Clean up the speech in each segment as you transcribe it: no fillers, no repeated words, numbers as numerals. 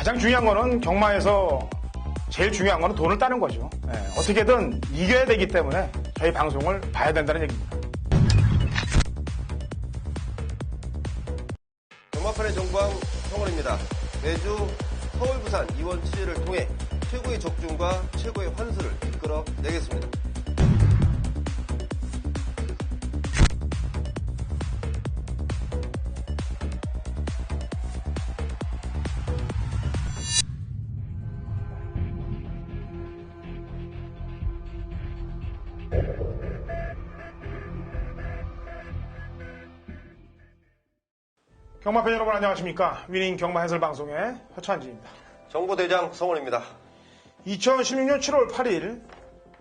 가장 중요한 거는 경마에서 제일 중요한 거는 돈을 따는 거죠. 어떻게든 이겨야 되기 때문에 저희 방송을 봐야 된다는 얘기입니다. 경마판의 정광 성원입니다. 매주 서울, 부산, 이원 취재를 통해 최고의 적중과 최고의 환수를 이끌어내겠습니다. 경마팬 여러분 안녕하십니까. 위닝 경마 해설 방송의 허찬지입니다. 정보대장 성원입니다. 2016년 7월 8일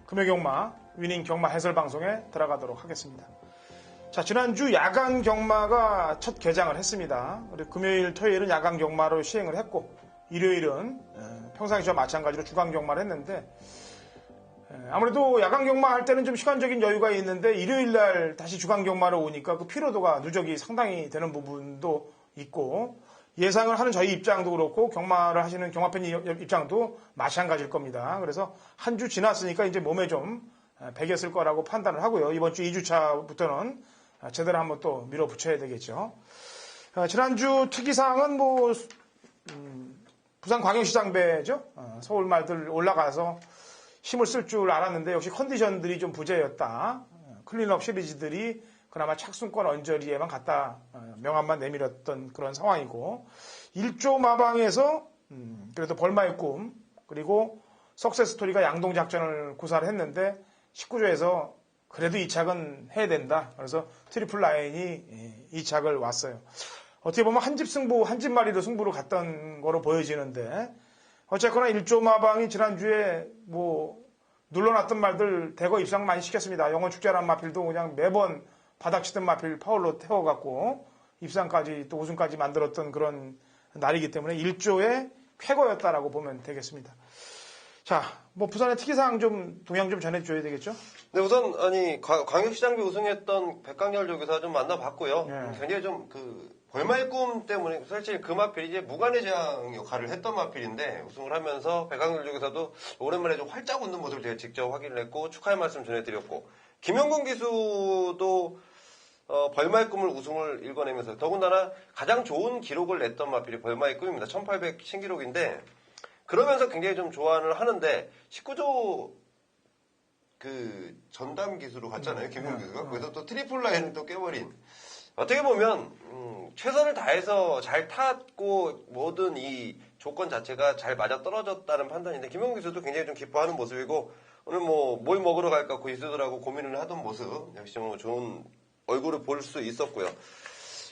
금요경마 위닝 경마 해설 방송에 들어가도록 하겠습니다. 자, 지난주 야간 경마가 첫 개장을 했습니다. 그리고 금요일, 토요일은 야간 경마로 시행을 했고 일요일은 평상시와 마찬가지로 주간 경마를 했는데 아무래도 야간 경마 할 때는 좀 시간적인 여유가 있는데 일요일 날 다시 주간 경마로 오니까 그 피로도가 누적이 상당히 되는 부분도 있고 예상을 하는 저희 입장도 그렇고 경마를 하시는 경마팬 입장도 마찬가지일 겁니다. 그래서 한 주 지났으니까 이제 몸에 좀 배겼을 거라고 판단을 하고요. 이번 주 2주차부터는 제대로 한번 또 밀어붙여야 되겠죠. 지난주 특이사항은 부산광역시장배죠. 서울 말들 올라가서 힘을 쓸 줄 알았는데 역시 컨디션들이 좀 부재였다. 클린업 시리즈들이 그나마 착순권 언저리에만 갖다 명함만 내밀었던 그런 상황이고 1조 마방에서 그래도 벌마의 꿈 그리고 석세스토리가 양동작전을 구사를 했는데 19조에서 그래도 2착은 해야 된다. 그래서 트리플 라인이 2착을 왔어요. 어떻게 보면 한 집 승부, 한 집 마리로 승부를 갔던 거로 보여지는데 어쨌거나 1조 마방이 지난주에 눌러놨던 말들 대거 입상 많이 시켰습니다. 영원축제란 마필도 그냥 매번 바닥치던 마필 파울로 태워갖고 입상까지 또 우승까지 만들었던 그런 날이기 때문에 1조의 쾌거였다라고 보면 되겠습니다. 자, 부산의 특이사항 좀 동향 좀 전해줘야 되겠죠? 네, 우선 광역시장비 우승했던 백강렬 조교사 좀 만나봤고요. 굉장히 좀 벌마의 꿈 때문에 사실 그 마필이 이제 무관의 제왕 역할을 했던 마필인데 우승을 하면서 백강렬 조교사도 오랜만에 좀 활짝 웃는 모습을 제가 직접 확인을 했고 축하의 말씀 전해드렸고 김영근 기수도 벌마의 꿈을 우승을 일궈내면서 더군다나 가장 좋은 기록을 냈던 마필이 벌마의 꿈입니다. 1800 신기록인데 그러면서 굉장히 좀 좋아를 하는데 19조 전담 기수로 갔잖아요. 김영근 기수가. 그래서 또 트리플 라인을 또 깨버린 어떻게 보면 최선을 다해서 잘 탔고 모든 이 조건 자체가 잘 맞아 떨어졌다는 판단인데 김영근 기수도 굉장히 좀 기뻐하는 모습이고 오늘 뭘 먹으러 갈까 기수들하고 고민을 하던 모습 역시 좀 좋은 얼굴을 볼 수 있었고요.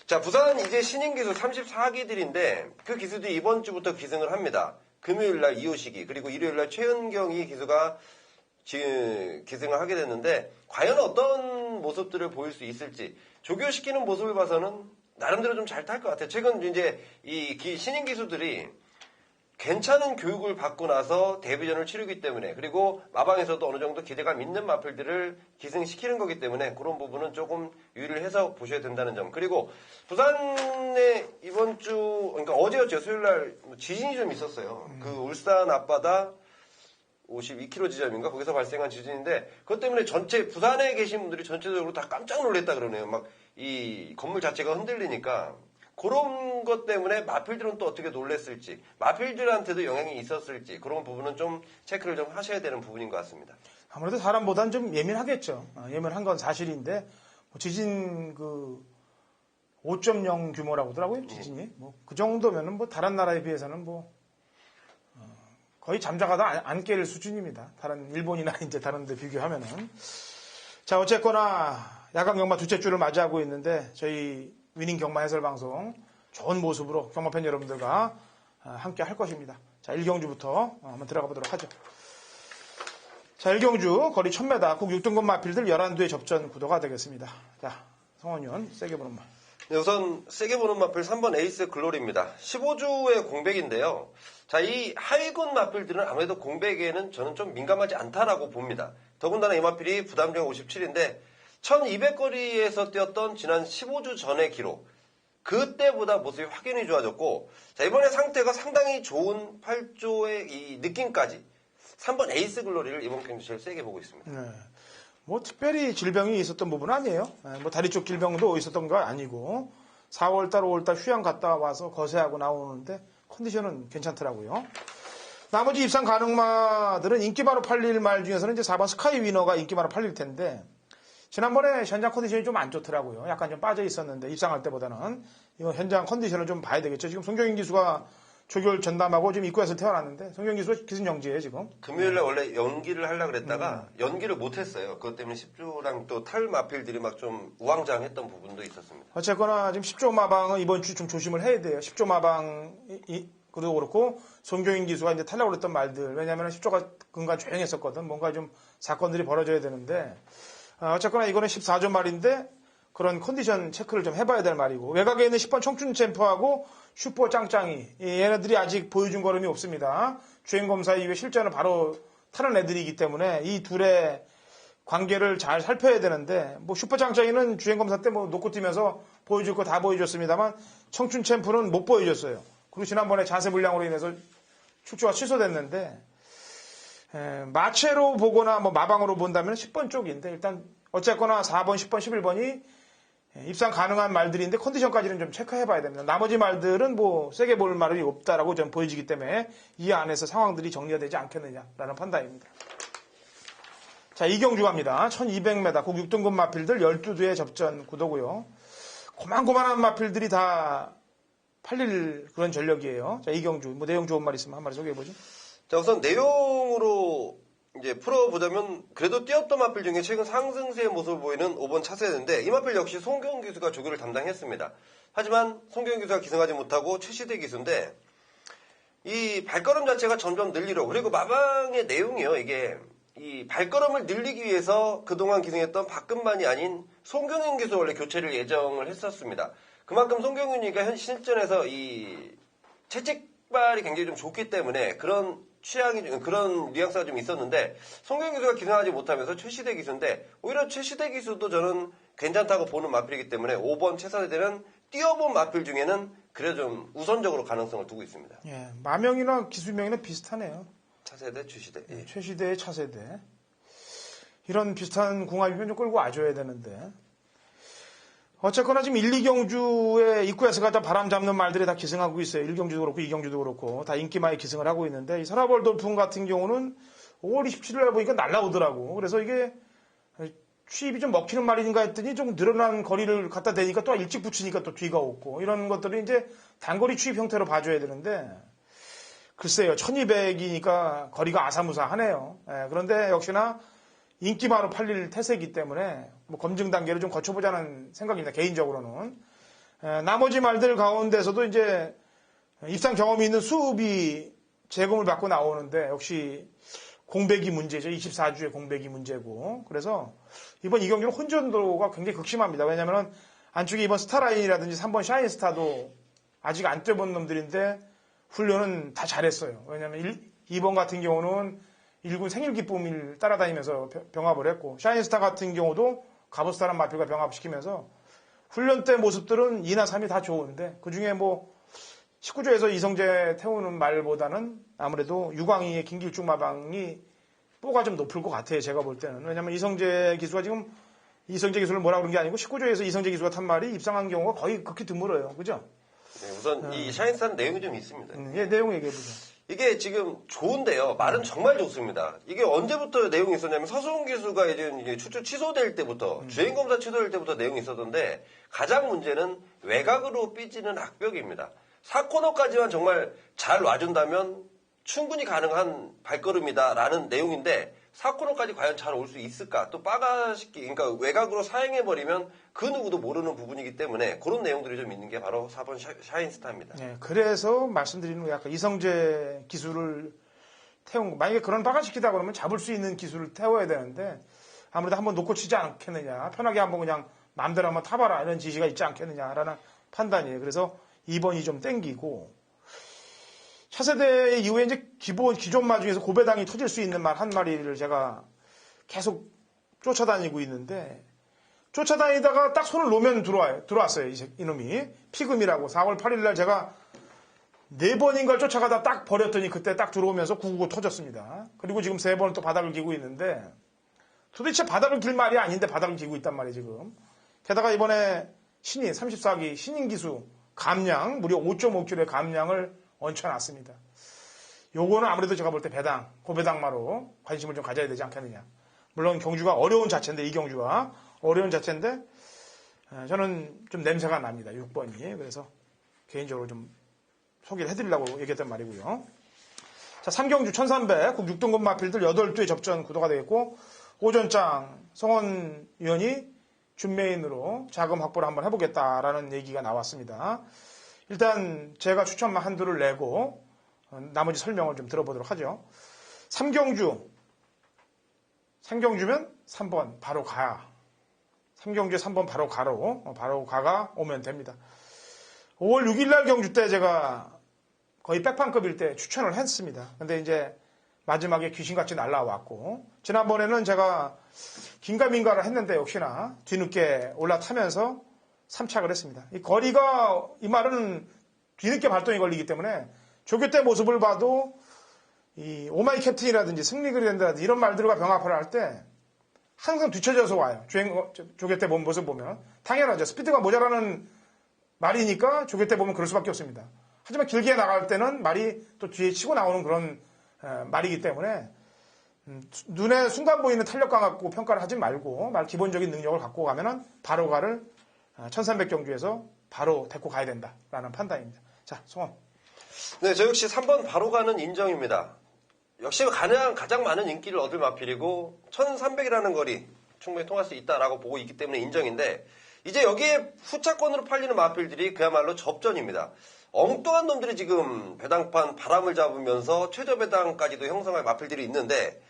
자, 부산 이제 신인 기수 34기들인데 그 기수들이 이번 주부터 기승을 합니다. 금요일 날 이호식이 그리고 일요일 날 최은경이 기수가 기승을 하게 됐는데 과연 어떤 모습들을 보일 수 있을지 조교시키는 모습을 봐서는 나름대로 좀 잘 탈 것 같아요. 최근 이제 이 신인 기수들이 괜찮은 교육을 받고 나서 데뷔전을 치르기 때문에 그리고 마방에서도 어느 정도 기대감 있는 마필들을 기승시키는 거기 때문에 그런 부분은 조금 유의를 해서 보셔야 된다는 점. 그리고 부산에 이번 주 그러니까 어제였죠. 수요일 날 지진이 좀 있었어요. 그 울산 앞바다 52km 지점인가 거기서 발생한 지진인데 그것 때문에 부산에 계신 분들이 전체적으로 다 깜짝 놀랐다 그러네요. 막 이 건물 자체가 흔들리니까 그런 것 때문에 마필들은 또 어떻게 놀랬을지 마필들한테도 영향이 있었을지 그런 부분은 좀 체크를 좀 하셔야 되는 부분인 것 같습니다. 아무래도 사람보다는 좀 예민하겠죠. 예민한 건 사실인데 지진 5.0 규모라고 하더라고요. 지진이 그 정도면은 다른 나라에 비해서는 거의 잠자가다 안 깰 수준입니다. 다른 일본이나 이제 다른 데 비교하면은. 자, 어쨌거나 야간 경마 둘째 주를 맞이하고 있는데 저희 위닝 경마 해설 방송 좋은 모습으로 경마팬 여러분들과 함께 할 것입니다. 자, 1경주부터 한번 들어가 보도록 하죠. 자, 1경주 거리 1000m 국 6등급 마필들 11두의 접전 구도가 되겠습니다. 자, 성원위원 세게 보는 말. 네, 우선 세게 보는 마필 3번 에이스 글로리입니다. 15주의 공백인데요. 자, 이 하위군 마필들은 아무래도 공백에는 저는 좀 민감하지 않다라고 봅니다. 더군다나 이 마필이 부담정 57인데 1200거리에서 뛰었던 지난 15주 전의 기록 그때보다 모습이 확연히 좋아졌고, 자, 이번에 상태가 상당히 좋은 8조의 이 느낌까지 3번 에이스 글로리를 이번 경기 제일 세게 보고 있습니다. 네. 뭐 특별히 질병이 있었던 부분은 아니에요. 뭐 다리 쪽 질병도 있었던 거 아니고 4월달, 5월달 휴양 갔다 와서 거세하고 나오는데 컨디션은 괜찮더라고요. 나머지 입상 가능마들은 인기 바로 팔릴 말 중에서는 이제 4번 스카이 위너가 인기 바로 팔릴 텐데 지난번에 현장 컨디션이 좀 안 좋더라고요. 약간 좀 빠져 있었는데 입상할 때보다는 이거 현장 컨디션을 좀 봐야 되겠죠. 지금 송경인 기수가 조결 전담하고 지금 입구에서 태어났는데 송경인 기수가 기승정지예요 지금. 금요일에 원래 연기를 하려고 그랬다가 연기를 못했어요. 그것 때문에 10조랑 또 탈마필들이 막 좀 우왕좌왕했던 부분도 있었습니다. 어쨌거나 지금 10조 마방은 이번 주 좀 조심을 해야 돼요. 10조 마방이 그래도 그렇고 송경인 기수가 이제 탈락을 했던 말들 왜냐하면 10조가 근간 조용했었거든. 뭔가 좀 사건들이 벌어져야 되는데 어쨌거나 이거는 14조 말인데 그런 컨디션 체크를 좀 해봐야 될 말이고 외곽에 있는 10번 청춘 챔프하고 슈퍼 짱짱이 얘네들이 아직 보여준 걸음이 없습니다. 주행검사 이후에 실전을 바로 타는 애들이기 때문에 이 둘의 관계를 잘 살펴야 되는데 뭐 슈퍼 짱짱이는 주행검사 때 뭐 놓고 뛰면서 보여줄 거 다 보여줬습니다만 청춘 챔프는 못 보여줬어요. 그리고 지난번에 자세 불량으로 인해서 출조가 취소됐는데 마체로 보거나 뭐 마방으로 본다면 10번 쪽인데 일단 어쨌거나 4번, 10번, 11번이 입상 가능한 말들인데 컨디션까지는 좀 체크해봐야 됩니다. 나머지 말들은 뭐 세게 볼 말이 없다라고 좀 보여지기 때문에 이 안에서 상황들이 정리가 되지 않겠느냐라는 판단입니다. 자, 이경주 갑니다. 1200m 국 6등급 마필들 12두의 접전 구도고요. 고만고만한 마필들이 다 팔릴 그런 전력이에요. 자, 이경주 뭐 내용 좋은 말 있으면 한 마리 소개해보죠. 자, 우선 내용으로 이제 풀어보자면 그래도 뛰었던 마필 중에 최근 상승세의 모습을 보이는 5번 차세대인데 이 마필 역시 송경 기수가 조교를 담당했습니다. 하지만 송경 기수가 기승하지 못하고 최시대 기수인데 이 발걸음 자체가 점점 늘리려고 그리고 마방의 내용이요. 이게 이 발걸음을 늘리기 위해서 그동안 기승했던 박근만이 아닌 송경윤 기수 원래 교체를 예정을 했었습니다. 그만큼 송경윤이가 현 실전에서 이 채찍발이 굉장히 좀 좋기 때문에 그런 그런 뉘앙스가 좀 있었는데 송경 기수가 기승하지 못하면서 최시대 기수인데 오히려 최시대 기수도 저는 괜찮다고 보는 마필이기 때문에 5번 최사대는 뛰어본 마필 중에는 그래도 좀 우선적으로 가능성을 두고 있습니다. 예, 마명이나 기수명이는 비슷하네요. 차세대, 최시대. 예. 최시대의 차세대. 이런 비슷한 궁합이면 좀 끌고 와줘야 되는데. 어쨌거나 지금 1, 2경주의 입구에서 갖다 바람 잡는 말들이 다 기승하고 있어요. 1경주도 그렇고 2경주도 그렇고 다 인기마에 기승을 하고 있는데 이 서라벌 돌풍 같은 경우는 5월 27일 날 보니까 날라오더라고. 그래서 이게 취입이 좀 먹히는 말인가 했더니 좀 늘어난 거리를 갖다 대니까 또 일찍 붙이니까 또 뒤가 없고 이런 것들이 이제 단거리 취입 형태로 봐줘야 되는데 글쎄요. 1200이니까 거리가 아사무사하네요. 예, 그런데 역시나 인기마로 팔릴 태세이기 때문에 뭐 검증 단계를 좀 거쳐보자는 생각입니다. 개인적으로는. 나머지 말들 가운데서도 이제 입상 경험이 있는 수업이 제공을 받고 나오는데 역시 공백이 문제죠. 24주의 공백이 문제고. 그래서 이번 이 경기는 혼전도가 굉장히 극심합니다. 왜냐하면 안쪽에 이번 스타라인이라든지 3번 샤인스타도 아직 안 뛰어본 놈들인데 훈련은 다 잘했어요. 왜냐하면 2번 같은 경우는 1군 생일 기쁨을 따라다니면서 병합을 했고 샤인스타 같은 경우도 가보스타란 마필과 병합시키면서 훈련 때 모습들은 2나 3이 다 좋은데 그중에 뭐 19조에서 이성재 태우는 말보다는 아무래도 유광희의 김길중 마방이 뽀가 좀 높을 것 같아요. 제가 볼 때는. 왜냐하면 이성재 기수가 지금 이성재 기수를 뭐라 그런 게 아니고 19조에서 이성재 기수가 탄 말이 입상한 경우가 거의 극히 드물어요. 그죠? 네, 우선 이 샤인스타는 내용이 좀 있습니다. 예, 내용 얘기해보죠. 이게 지금 좋은데요. 말은 정말 좋습니다. 이게 언제부터 내용이 있었냐면 서수홍 기수가 이제 추출 취소될 때부터 주행검사 취소될 때부터 내용이 있었는데 가장 문제는 외곽으로 삐지는 악벽입니다. 4코너까지만 정말 잘 놔준다면 충분히 가능한 발걸음이다라는 내용인데 4코너까지 과연 잘 올 수 있을까? 또 빠가시키, 그러니까 외곽으로 사행해버리면 그 누구도 모르는 부분이기 때문에 그런 내용들이 좀 있는 게 바로 4번 샤인스타입니다. 네, 그래서 말씀드리는 거 약간 이성재 기술을 태운 거. 만약에 그런 빠가시키다 그러면 잡을 수 있는 기술을 태워야 되는데 아무래도 한번 놓고 치지 않겠느냐. 편하게 한번 그냥 마음대로 한번 타봐라. 이런 지시가 있지 않겠느냐라는 판단이에요. 그래서 2번이 좀 땡기고 차세대 이후에 이제 기존 말 중에서 고배당이 터질 수 있는 말 한 마리를 제가 계속 쫓아다니고 있는데 쫓아다니다가 딱 손을 놓으면 들어왔어요. 이놈이. 피금이라고. 4월 8일 날 제가 4번인가를 쫓아가다 딱 버렸더니 그때 딱 들어오면서 999 터졌습니다. 그리고 지금 3번을 또 바닥을 기고 있는데 도대체 바닥을 길 말이 아닌데 바닥을 기고 있단 말이에요, 지금. 게다가 이번에 신인, 34기 신인 기수 감량, 무려 5.5kg의 감량을 얹혀놨습니다. 요거는 아무래도 제가 볼 때 배당, 고배당마로 관심을 좀 가져야 되지 않겠느냐. 물론 경주가 어려운 자체인데, 이 경주가 어려운 자체인데, 저는 좀 냄새가 납니다. 6번이. 그래서 개인적으로 좀 소개를 해드리려고 얘기했단 말이고요. 자, 3경주 1300, 6등급 마필들 8두의 접전 구도가 되겠고, 오전장 성원 위원이 준메인으로 자금 확보를 한번 해보겠다라는 얘기가 나왔습니다. 일단 제가 추천만 한두를 내고 나머지 설명을 좀 들어보도록 하죠. 3경주면 3번 바로 가. 3경주에 3번 바로 가로, 바로 가가 오면 됩니다. 5월 6일 날 경주 때 제가 거의 백판급일 때 추천을 했습니다. 근데 이제 마지막에 귀신같이 날라왔고, 지난번에는 제가 긴가민가를 했는데 역시나 뒤늦게 올라타면서 3착을 했습니다. 이 거리가, 이 말은 뒤늦게 발동이 걸리기 때문에 조교 때 모습을 봐도 이 오마이 캡틴이라든지 승리그랜드라든지 이런 말들과 병합을 할 때 항상 뒤쳐져서 와요. 조교 때 본 모습 보면. 당연하죠. 스피드가 모자라는 말이니까 조교 때 보면 그럴 수밖에 없습니다. 하지만 길게 나갈 때는 말이 또 뒤에 치고 나오는 그런 말이기 때문에 눈에 순간 보이는 탄력감 갖고 평가를 하지 말고 말 기본적인 능력을 갖고 가면은 바로 가를 1300경주에서 바로 데리고 가야 된다라는 판단입니다. 자, 송원. 네, 저 역시 3번 바로 가는 인정입니다. 역시 가장 많은 인기를 얻을 마필이고 1300이라는 거리 충분히 통할 수 있다라고 보고 있기 때문에 인정인데, 이제 여기에 후차권으로 팔리는 마필들이 그야말로 접전입니다. 엉뚱한 놈들이 지금 배당판 바람을 잡으면서 최저 배당까지도 형성할 마필들이 있는데,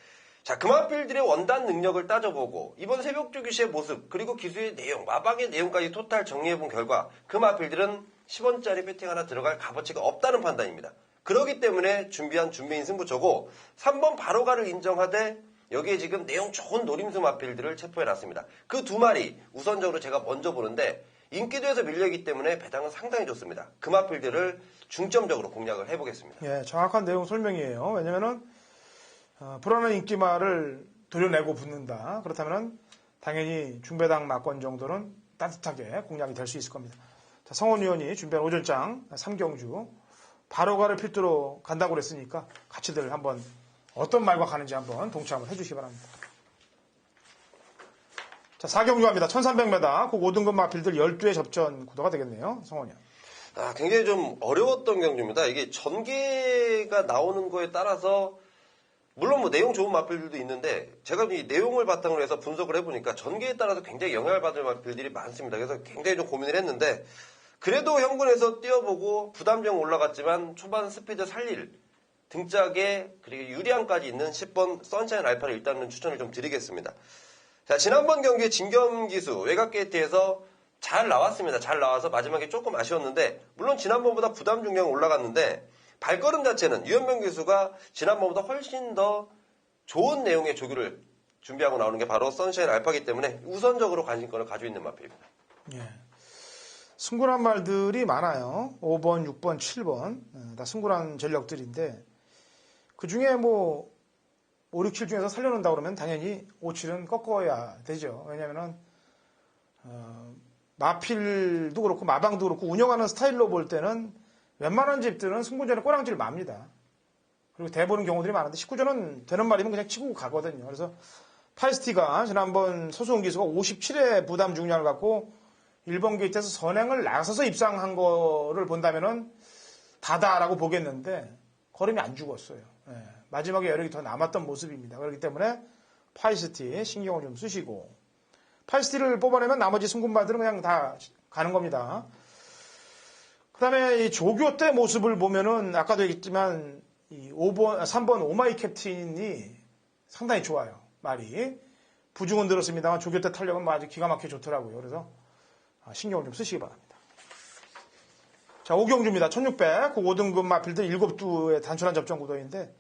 자, 그 마필들의 원단 능력을 따져보고 이번 새벽조기시의 모습 그리고 기수의 내용, 마방의 내용까지 토탈 정리해본 결과 그 마필들은 10원짜리 배팅 하나 들어갈 값어치가 없다는 판단입니다. 그렇기 때문에 준비한 준비인 승부처고 3번 바로가를 인정하되 여기에 지금 내용 좋은 노림수 마필들을 체포해놨습니다. 그 두 마리 우선적으로 제가 먼저 보는데 인기도에서 밀려있기 때문에 배당은 상당히 좋습니다. 그 마필들을 중점적으로 공략을 해보겠습니다. 예, 정확한 내용 설명이에요. 왜냐면은 불안한 인기말을 도려내고 붙는다. 그렇다면 당연히 중배당 막권 정도는 따뜻하게 공략이 될 수 있을 겁니다. 자, 성원 의원이 준비한 오전장 3경주 바로가를 필두로 간다고 그랬으니까 같이들 한번 어떤 말과 가는지 한번 동참을 해주시기 바랍니다. 자, 4경주 갑니다. 1300m 그 5등급 마필들 12의 접전 구도가 되겠네요. 성원 의원. 굉장히 좀 어려웠던 경주입니다. 이게 전개가 나오는 거에 따라서 물론 뭐 내용 좋은 마필들도 있는데 제가 이 내용을 바탕으로 해서 분석을 해보니까 전개에 따라서 굉장히 영향을 받을 마필들이 많습니다. 그래서 굉장히 좀 고민을 했는데 그래도 현군에서 뛰어보고 부담정 올라갔지만 초반 스피드 살릴 등짝에 그리고 유리함까지 있는 10번 선샤인 알파를 일단은 추천을 좀 드리겠습니다. 자, 지난번 경기에 진겸기수 외곽 게이트에서 잘 나왔습니다. 잘 나와서 마지막에 조금 아쉬웠는데 물론 지난번보다 부담 중량 올라갔는데 발걸음 자체는 유현병 기수가 지난번보다 훨씬 더 좋은 내용의 조교를 준비하고 나오는 게 바로 선샤인 알파이기 때문에 우선적으로 관심권을 가지고 있는 마필입니다. 예. 승굴한 말들이 많아요. 5번, 6번, 7번 다 승굴한 전력들인데 그 중에 뭐 5, 6, 7 중에서 살려놓는다 그러면 당연히 5, 7은 꺾어야 되죠. 왜냐면은 마필도 그렇고 마방도 그렇고 운영하는 스타일로 볼 때는 웬만한 집들은 승부전에 꼬랑지를 맙니다. 그리고 대보는 경우들이 많은데 19전은 되는 말이면 그냥 치고 가거든요. 그래서 파이스티가 지난번 소수원 기수가 57의 부담 중량을 갖고 1번 게이트에서 선행을 나서서 입상한 거를 본다면은 다다라고 보겠는데 걸음이 안 죽었어요. 예, 마지막에 여력이 더 남았던 모습입니다. 그렇기 때문에 파이스티 신경을 좀 쓰시고 파이스티를 뽑아내면 나머지 승군마들은 그냥 다 가는 겁니다. 그 다음에 이 조교 때 모습을 보면은 아까도 얘기했지만 이 3번 오마이 캡틴이 상당히 좋아요. 말이. 부중은 들었습니다만 조교 때 탄력은 뭐 아주 기가 막히게 좋더라고요. 그래서 신경을 좀 쓰시기 바랍니다. 자, 5경주입니다. 1600, 그 5등급 마필들 7두의 단순한 접전 구도인데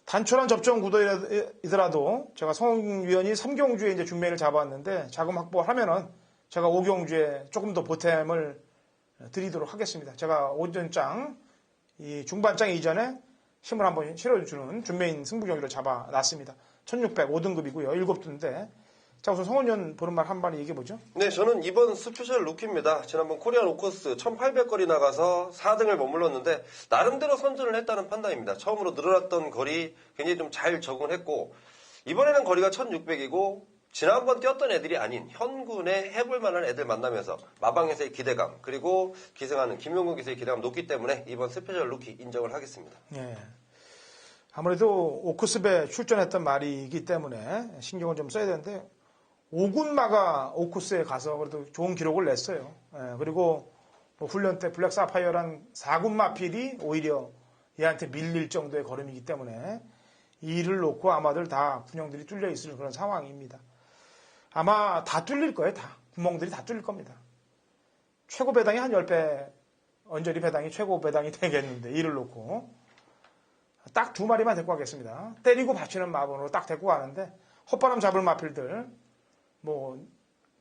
단촐한 접전 구도이더라도 제가 성 위원이 3경주에 이제 준비를 잡았는데 자금 확보를 하면은 제가 5경주에 조금 더 보탬을 드리도록 하겠습니다. 제가 오전장, 이 중반장 이전에 힘을 한번 실어주는 준메인 승부 경기를 잡아놨습니다. 1600 5등급이고요. 7두인데. 자, 우선 성원위원 보는 말 한 마디 얘기해보죠. 네, 저는 이번 스페셜 루키입니다. 지난번 코리안 오커스 1800거리 나가서 4등을 머물렀는데 나름대로 선전을 했다는 판단입니다. 처음으로 늘어났던 거리 굉장히 좀 잘 적응했고 이번에는 거리가 1600이고 지난번 뛰었던 애들이 아닌 현군에 해볼 만한 애들 만나면서 마방에서의 기대감 그리고 기생하는 김용근 기세의 기대감 높기 때문에 이번 스페셜 루키 인정을 하겠습니다. 예. 아무래도 오크스배 출전했던 말이기 때문에 신경을 좀 써야 되는데 5군마가 오크스에 가서 그래도 좋은 기록을 냈어요. 예. 그리고 뭐 훈련 때 블랙 사파이어란 4군 마필이 오히려 얘한테 밀릴 정도의 걸음이기 때문에 이를 놓고 아마들 다 군형들이 뚫려 있을 그런 상황입니다. 아마 다 뚫릴 거예요. 다. 구멍들이 다 뚫릴 겁니다. 최고 배당이 한 10배, 언저리 배당이 최고 배당이 되겠는데 이를 놓고 딱 2마리만 데리고 가겠습니다. 때리고 받치는 마번으로 딱 데리고 가는데 헛바람 잡을 마필들 뭐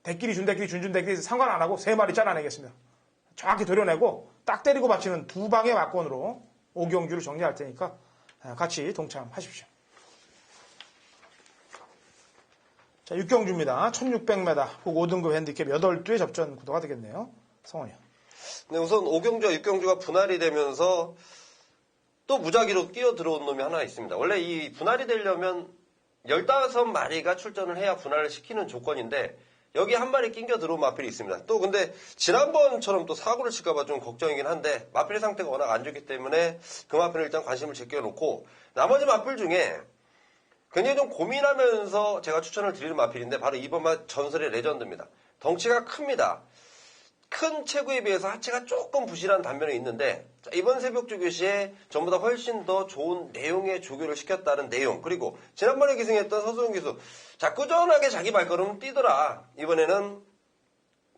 대끼리 준대끼리 준대끼리 상관 안 하고 3마리 잘라내겠습니다. 정확히 도려내고 딱 때리고 받치는 2방의 막건으로 5경주를 정리할 테니까 같이 동참하십시오. 자, 6경주입니다. 1600m 훅 5등급 핸디캡 8두의 접전 구도가 되겠네요. 성원이요. 네, 우선 5경주와 6경주가 분할이 되면서 또 무작위로 끼어 들어온 놈이 하나 있습니다. 원래 이 분할이 되려면 15마리가 출전을 해야 분할을 시키는 조건인데 여기 한 마리 낑겨 들어온 마필이 있습니다. 또 근데 지난번처럼 또 사고를 칠까봐 좀 걱정이긴 한데 마필의 상태가 워낙 안 좋기 때문에 그 마필을 일단 관심을 제껴놓고 나머지 마필 중에 굉장히 좀 고민하면서 제가 추천을 드리는 마필인데 바로 이번 맛 전설의 레전드입니다. 덩치가 큽니다. 큰 체구에 비해서 하체가 조금 부실한 단면이 있는데 이번 새벽 조교시에 전보다 훨씬 더 좋은 내용의 조교를 시켰다는 내용 그리고 지난번에 기승했던 서수영 기수 자 꾸준하게 자기 발걸음 뛰더라. 이번에는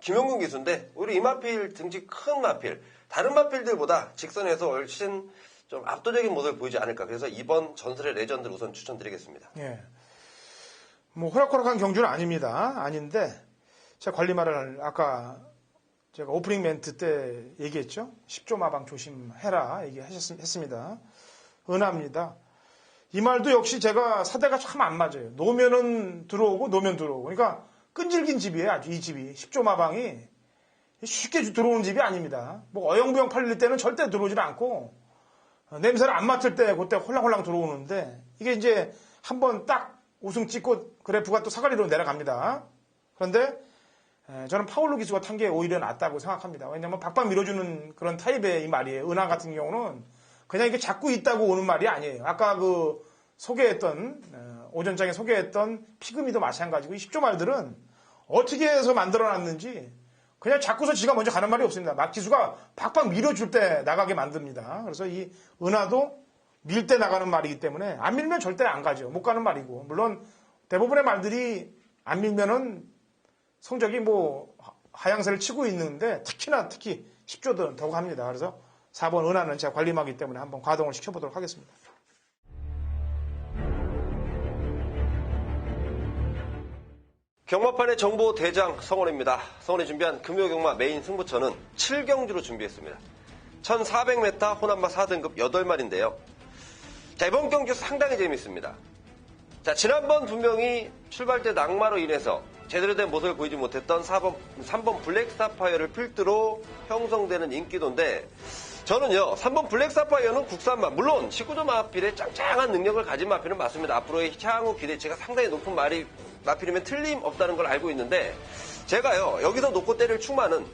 김용근 기수인데 오히려 이 마필 등치 큰 마필 다른 마필들보다 직선에서 훨씬 좀 압도적인 모습을 보이지 않을까. 그래서 이번 전설의 레전드를 우선 추천드리겠습니다. 예. 뭐 호락호락한 경주는 아닙니다. 아닌데 제가 관리말을 아까 제가 오프닝 멘트 때 얘기했죠. 10조 마방 조심해라 얘기했습니다. 은하입니다. 이 말도 역시 제가 사대가 참 안 맞아요. 노면은 들어오고 노면 들어오고. 그러니까 끈질긴 집이에요. 아주 이 집이. 10조 마방이 쉽게 들어오는 집이 아닙니다. 뭐 어영부영 팔릴 때는 절대 들어오질 않고 냄새를 안 맡을 때 그때 홀랑홀랑 들어오는데 이게 이제 한번 딱 우승 찍고 그래프가 또 사거리로 내려갑니다. 그런데 저는 파울로 기수가 탄 게 오히려 낫다고 생각합니다. 왜냐하면 박박 밀어주는 그런 타입의 이 말이에요. 은하 같은 경우는 그냥 이게 자꾸 있다고 오는 말이 아니에요. 아까 그 소개했던 오전장에 소개했던 피그미도 마찬가지고 이 10조 말들은 어떻게 해서 만들어놨는지 그냥 자꾸서 지가 먼저 가는 말이 없습니다. 막 기수가 박박 밀어줄 때 나가게 만듭니다. 그래서 이 은하도 밀 때 나가는 말이기 때문에 안 밀면 절대 안 가죠. 못 가는 말이고 물론 대부분의 말들이 안 밀면은 성적이 뭐 하향세를 치고 있는데 특히 10조들은 더욱 합니다. 그래서 4번 은하는 제가 관리마기 때문에 한번 가동을 시켜보도록 하겠습니다. 경마판의 정보 대장 성원입니다. 성원이 준비한 금요경마 메인 승부처는 7경주로 준비했습니다. 1400m 호남마 4등급 8마리인데요. 자, 이번 경주 상당히 재밌습니다. 자, 지난번 분명히 출발 때 낙마로 인해서 제대로 된 모습을 보이지 못했던 3번 블랙 사파이어를 필두로 형성되는 인기도인데 저는요 3번 블랙 사파이어는 국산마 물론 19조 마필의 짱짱한 능력을 가진 마필은 맞습니다. 앞으로의 향후 기대치가 상당히 높은 마필이면 틀림없다는 걸 알고 있는데 제가요 여기서 놓고 때릴 충마는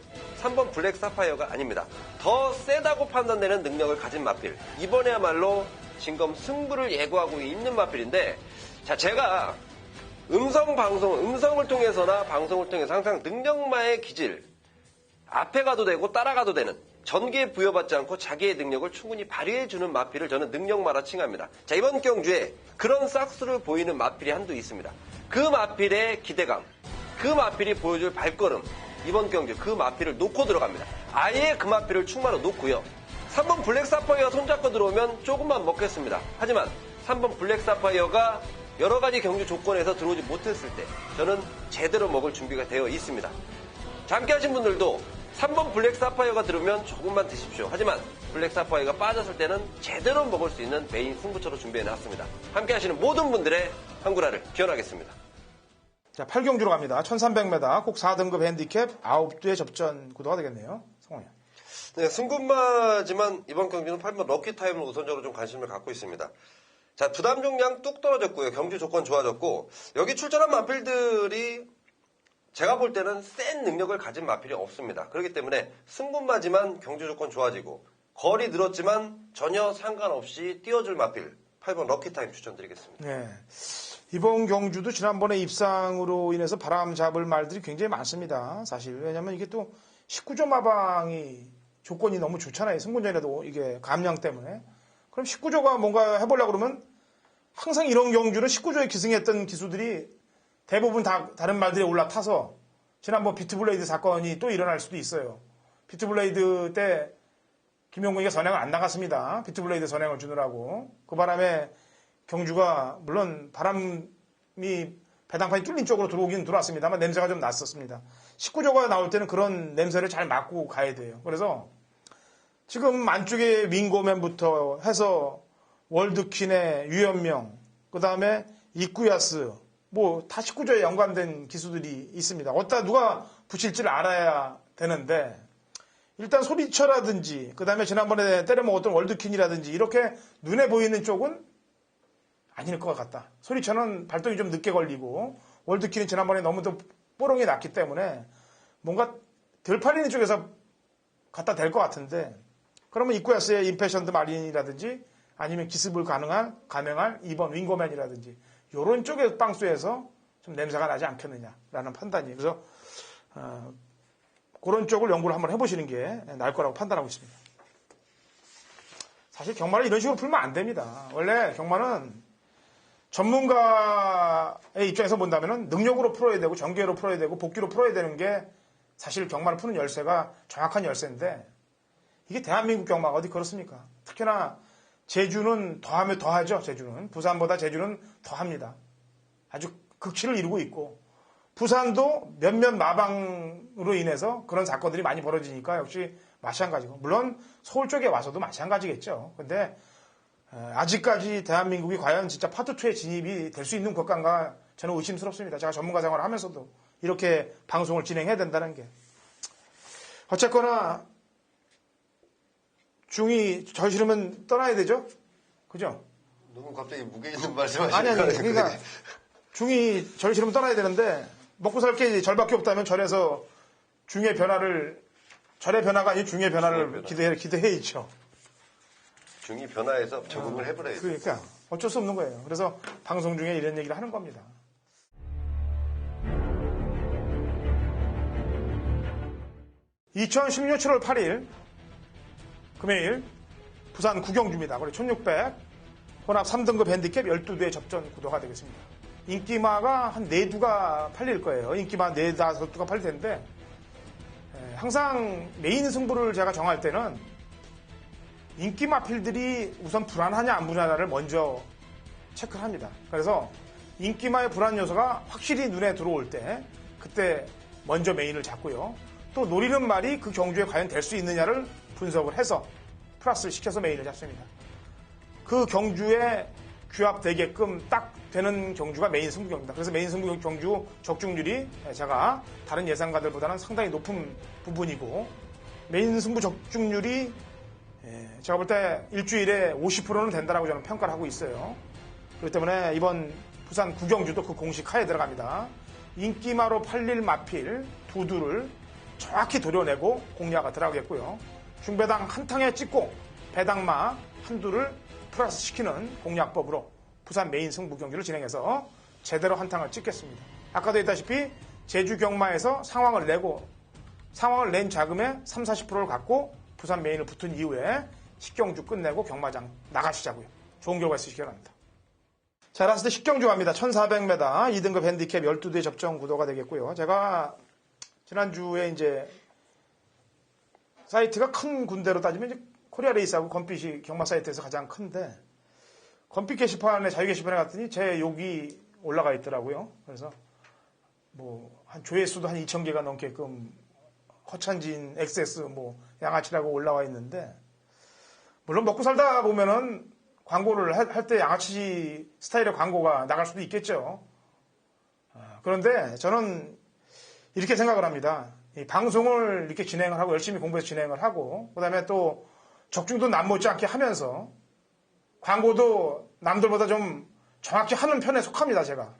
3번 블랙 사파이어가 아닙니다. 더 세다고 판단되는 능력을 가진 마필 이번에야말로 진검 승부를 예고하고 있는 마필인데 자 제가 음성을 통해서나 방송을 통해서 항상 능력마의 기질 앞에 가도 되고 따라가도 되는 전개에 부여받지 않고 자기의 능력을 충분히 발휘해주는 마필을 저는 능력마라 칭합니다. 자 이번 경주에 그런 싹수를 보이는 마필이 한두 있습니다. 그 마필의 기대감, 그 마필이 보여줄 발걸음 이번 경주 그 마필을 놓고 들어갑니다. 아예 그 마필을 충마로 놓고요. 3번 블랙 사파이어 손잡고 들어오면 조금만 먹겠습니다. 하지만 3번 블랙 사파이어가 여러 가지 경주 조건에서 들어오지 못했을 때 저는 제대로 먹을 준비가 되어 있습니다. 함께 하신 분들도 3번 블랙 사파이어가 들어오면 조금만 드십시오. 하지만 블랙 사파이어가 빠졌을 때는 제대로 먹을 수 있는 메인 승부처로 준비해놨습니다. 함께 하시는 모든 분들의 한구라를 기원하겠습니다. 자, 8경주로 갑니다. 1300m 꼭 4등급 핸디캡 9두의 접전 구도가 되겠네요. 성원이. 네, 승군마지만 이번 경기는 8번 럭키타임을 우선적으로 좀 관심을 갖고 있습니다. 자, 부담 종량 뚝 떨어졌고요. 경주 조건 좋아졌고, 여기 출전한 마필들이 제가 볼 때는 센 능력을 가진 마필이 없습니다. 그렇기 때문에 승군마지만 경주 조건 좋아지고, 거리 늘었지만 전혀 상관없이 뛰어줄 마필 8번 럭키타임 추천드리겠습니다. 네. 이번 경주도 지난번에 입상으로 인해서 바람 잡을 말들이 굉장히 많습니다. 사실. 왜냐면 이게 또 19조 마방이 조건이 너무 좋잖아요. 승군전에도 이게 감량 때문에. 그럼 19조가 뭔가 해보려고 그러면 항상 이런 경주는 19조에 기승했던 기수들이 대부분 다 다른 말들에 올라타서 지난번 비트블레이드 사건이 또 일어날 수도 있어요. 비트블레이드 때 김용근이가 선행을 안 나갔습니다. 비트블레이드 선행을 주느라고. 그 바람에 경주가 물론 바람이 배당판이 뚫린 쪽으로 들어오긴 들어왔습니다만 냄새가 좀 났었습니다. 19조가 나올 때는 그런 냄새를 잘 막고 가야 돼요. 그래서 지금 안쪽에 윙고맨부터 해서 월드퀸의 유현명, 그 다음에 이쿠야스, 뭐 다 19조에 연관된 기수들이 있습니다. 어디다 누가 붙일지를 알아야 되는데 일단 소리쳐라든지 그 다음에 지난번에 때려먹었던 월드퀸이라든지 이렇게 눈에 보이는 쪽은 아닐 것 같다. 소리쳐는 발동이 좀 늦게 걸리고 월드퀸이 지난번에 너무 또 뽀롱이 났기 때문에 뭔가 덜 팔리는 쪽에서 갖다 댈 것 같은데 그러면 이쿠야스의 임패션드 마린이라든지 아니면 기습을 감행할 2번 윙고맨이라든지 이런 쪽의 빵수에서 좀 냄새가 나지 않겠느냐라는 판단이 그래서 그런 쪽을 연구를 한번 해보시는 게 나을 거라고 판단하고 있습니다. 사실 경마를 이런 식으로 풀면 안 됩니다. 원래 경마는 전문가의 입장에서 본다면 능력으로 풀어야 되고 전개로 풀어야 되고 복기로 풀어야 되는 게 사실 경마를 푸는 열쇠가 정확한 열쇠인데 이게 대한민국 경마가 어디 그렇습니까? 특히나 제주는 더하면 더하죠. 제주는 부산보다 제주는 더합니다. 아주 극치를 이루고 있고 부산도 몇몇 마방으로 인해서 그런 사건들이 많이 벌어지니까 역시 마찬가지고 물론 서울 쪽에 와서도 마찬가지겠죠. 근데 아직까지 대한민국이 과연 진짜 파트2에 진입이 될 수 있는 것인가 저는 의심스럽습니다. 제가 전문가 생활을 하면서도 이렇게 방송을 진행해야 된다는 게. 어쨌거나 중이 절 싫으면 떠나야 되죠? 그죠? 너무 갑자기 무게 있는 말씀하시는 아니 그러니까 중이 절 싫으면 떠나야 되는데 먹고 살 게 절밖에 없다면 절에서 중의 변화를 절의 변화가 아닌 중의 변화를 기대해야죠. 중이 변화해서 적응을 해버려야죠. 그러니까 어쩔 수 없는 거예요. 그래서 방송 중에 이런 얘기를 하는 겁니다. 2016년 7월 8일 금요일 부산 구경주입니다. 거리 1600 혼합 3등급 핸디캡 12두의 접전 구도가 되겠습니다. 인기마가 한 4두가 팔릴 거예요. 인기마 4, 5두가 팔릴 텐데 항상 메인 승부를 제가 정할 때는 인기 마필들이 우선 불안하냐 안 불안하냐를 먼저 체크를 합니다. 그래서 인기마의 불안 요소가 확실히 눈에 들어올 때 그때 먼저 메인을 잡고요. 또 노리는 말이 그 경주에 과연 될 수 있느냐를 분석을 해서 플러스를 시켜서 메인을 잡습니다. 그 경주에 규합되게끔 딱 되는 경주가 메인 승부 경주입니다. 그래서 메인 승부 경주 적중률이 제가 다른 예상가들보다는 상당히 높은 부분이고 메인 승부 적중률이 제가 볼 때 일주일에 50%는 된다라고 저는 평가를 하고 있어요. 그렇기 때문에 이번 부산 구경주도 그 공식 하에 들어갑니다. 인기마로 팔릴 마필 2두를 정확히 도려내고 공략가 들어가겠고요. 중배당 한 탕에 찍고 배당마 한두를 플러스 시키는 공략법으로 부산 메인 승부 경기를 진행해서 제대로 한 탕을 찍겠습니다. 아까도 했다시피 제주 경마에서 상황을 낸 자금의 3, 40%를 갖고 부산 메인을 붙은 이후에 식경주 끝내고 경마장 나가시자고요. 좋은 결과 있으시기 바랍니다. 자, 라스트 식경주 갑니다. 1400m 2등급 핸디캡 12두의 접전 구도가 되겠고요. 제가 지난주에 이제 사이트가 큰 군대로 따지면 이제 코리아 레이스하고 건빛이 경마 사이트에서 가장 큰데 건픽 게시판에 자유 게시판에 갔더니 제 욕이 올라가 있더라고요. 그래서 뭐 한 조회수도 한 2,000개가 넘게끔 허찬진, XS 뭐 양아치라고 올라와 있는데 물론 먹고 살다 보면은 광고를 할 때 양아치 스타일의 광고가 나갈 수도 있겠죠. 그런데 저는 이렇게 생각을 합니다. 이 방송을 이렇게 진행을 하고 열심히 공부해서 진행을 하고 그다음에 또 적중도 남 못지않게 하면서 광고도 남들보다 좀 정확히 하는 편에 속합니다, 제가.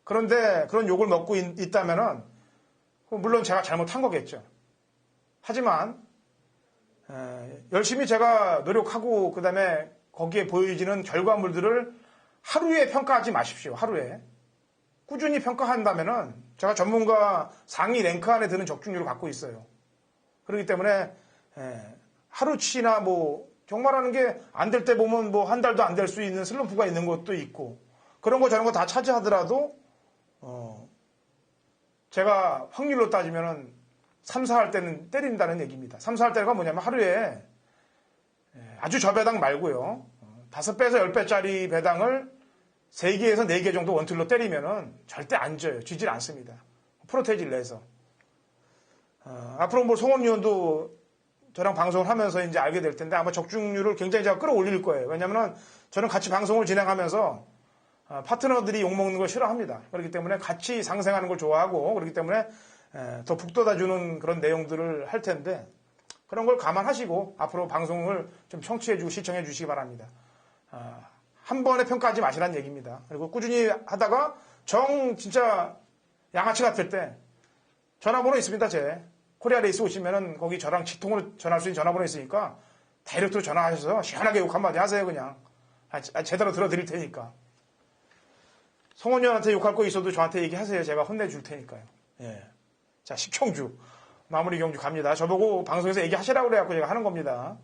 그런데 그런 욕을 먹고 있다면은 물론 제가 잘못한 거겠죠. 하지만 열심히 제가 노력하고 그다음에 거기에 보여지는 결과물들을 하루에 평가하지 마십시오. 하루에. 꾸준히 평가한다면은 제가 전문가 상위 랭크 안에 드는 적중률을 갖고 있어요. 그렇기 때문에 하루치나 뭐 정말하는 게 안 될 때 보면 뭐 한 달도 안 될 수 있는 슬럼프가 있는 것도 있고 그런 거 저런 거 다 차지하더라도 제가 확률로 따지면은 3, 4할 때는 때린다는 얘기입니다. 3, 4할 때가 뭐냐면 하루에 아주 저배당 말고요. 5배에서 10배짜리 배당을 3개에서 4개 정도 원툴로 때리면은 절대 안 져요. 지질 않습니다. 프로테이지를 내서. 앞으로 뭐 송원 의원도 저랑 방송을 하면서 이제 알게 될 텐데 아마 적중률을 굉장히 제가 끌어올릴 거예요. 왜냐면은 저는 같이 방송을 진행하면서 파트너들이 욕먹는 걸 싫어합니다. 그렇기 때문에 같이 상생하는 걸 좋아하고 그렇기 때문에 더 북돋아주는 그런 내용들을 할 텐데 그런 걸 감안하시고 앞으로 방송을 좀 청취해주고 시청해 주시기 바랍니다. 한 번에 평가하지 마시라는 얘기입니다. 그리고 꾸준히 하다가 진짜 양아치 같을 때 전화번호 있습니다. 제 코리아 레이스 오시면은 거기 저랑 치통으로 전화할 수 있는 전화번호 있으니까 다이렉트로 전화하셔서 시원하게 욕 한마디 하세요. 그냥 제대로 들어드릴 테니까. 성원 의원한테 욕할 거 있어도 저한테 얘기하세요. 제가 혼내줄 테니까요. 예. 자, 식경주. 마무리 경주 갑니다. 저보고 방송에서 얘기하시라고 그래갖고 제가 하는 겁니다.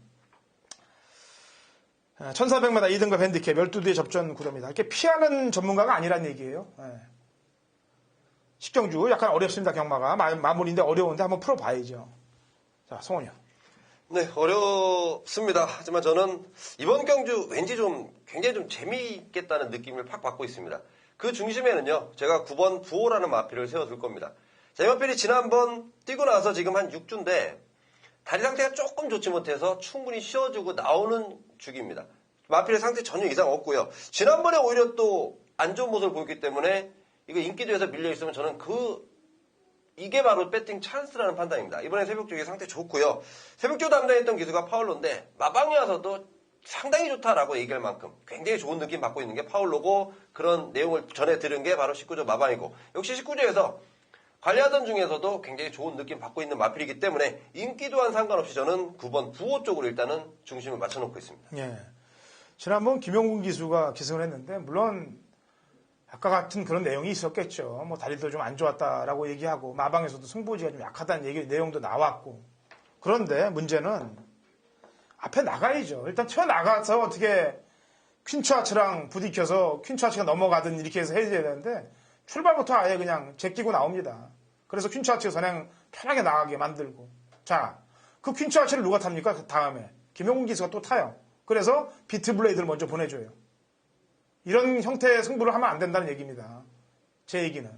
1400m 2등급 핸디캡 12대의 접전 구도입니다. 이렇게 피하는 전문가가 아니란 얘기예요. 예. 식경주 약간 어렵습니다. 경마가. 마무리인데 어려운데 한번 풀어봐야죠. 자, 성원 의원. 네, 어렵습니다. 하지만 저는 이번 경주 왠지 굉장히 좀 재미있겠다는 느낌을 팍 받고 있습니다. 그 중심에는요, 제가 9번 부호라는 마필을 세워둘 겁니다. 자, 이 마필이 지난번 뛰고 나서 지금 한 6주인데, 다리 상태가 조금 좋지 못해서 충분히 쉬어주고 나오는 주기입니다. 마필의 상태 전혀 이상 없고요. 지난번에 오히려 또 안 좋은 모습을 보였기 때문에, 이거 인기도에서 밀려있으면 저는 이게 바로 배팅 찬스라는 판단입니다. 이번에 새벽주기 상태 좋고요. 새벽주 담당했던 기수가 파울로인데, 마방에 와서도 상당히 좋다라고 얘기할 만큼 굉장히 좋은 느낌 받고 있는 게 파울로고 그런 내용을 전해 들은 게 바로 19조 마방이고 역시 19조에서 관리하던 중에서도 굉장히 좋은 느낌 받고 있는 마필이기 때문에 인기도와는 상관없이 저는 9번 부호 쪽으로 일단은 중심을 맞춰놓고 있습니다. 예. 지난번 김용군 기수가 기승을 했는데 물론 아까 같은 그런 내용이 있었겠죠. 뭐 다리도 좀 안 좋았다라고 얘기하고 마방에서도 승부지가 좀 약하다는 내용도 나왔고 그런데 문제는 앞에 나가야죠. 일단 튀어나가서 어떻게 퀸츠하츠랑 부딪혀서 퀸츠하츠가 넘어가든 이렇게 해서 해야 되는데 출발부터 아예 그냥 제끼고 나옵니다. 그래서 퀸츠하츠가 선행 편하게 나가게 만들고 자, 그 퀸츠하츠를 누가 탑니까? 그 다음에 김용훈 기수가 또 타요. 그래서 비트 블레이드를 먼저 보내줘요. 이런 형태의 승부를 하면 안 된다는 얘기입니다. 제 얘기는.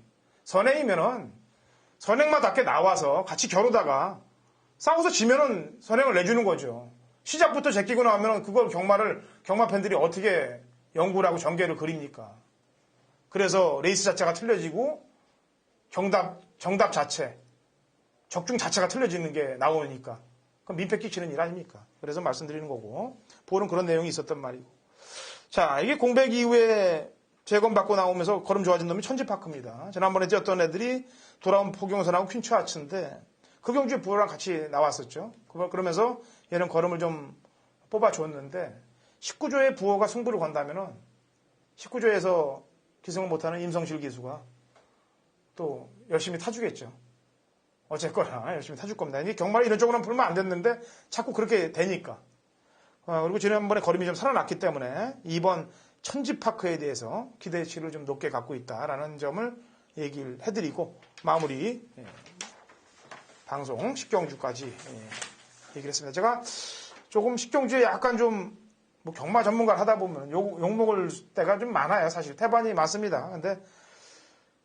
선행이면은 선행마답게 나와서 같이 겨루다가 싸워서 지면은 선행을 내주는 거죠. 시작부터 제끼고 나오면 그걸 경마 팬들이 어떻게 연구를 하고 전개를 그립니까? 그래서 레이스 자체가 틀려지고 정답 자체, 적중 자체가 틀려지는 게 나오니까. 그럼 민폐 끼치는 일 아닙니까? 그래서 말씀드리는 거고. 보는 그런 내용이 있었단 말이고. 자, 이게 공백 이후에 재검받고 나오면서 걸음 좋아진 놈이 천지파크입니다. 지난번에 뛰었던 애들이 돌아온 포경선하고 퀸츠하츠인데 그 경주에 부호랑 같이 나왔었죠. 그러면서 얘는 걸음을 좀 뽑아줬는데 19조의 부호가 승부를 건다면은 19조에서 기승을 못하는 임성실 기수가 또 열심히 타주겠죠. 어쨌거나 열심히 타줄 겁니다. 이게 경마를 이런 쪽으로는 풀면 안 됐는데 자꾸 그렇게 되니까. 그리고 지난번에 걸음이 좀 살아났기 때문에 이번 천지파크에 대해서 기대치를 좀 높게 갖고 있다라는 점을 얘기를 해드리고 마무리 방송 식경주까지 얘기를 했습니다. 제가 조금 식경주에 약간 좀 뭐 경마 전문가를 하다 보면 욕먹을 때가 좀 많아요. 사실 태반이 많습니다. 근데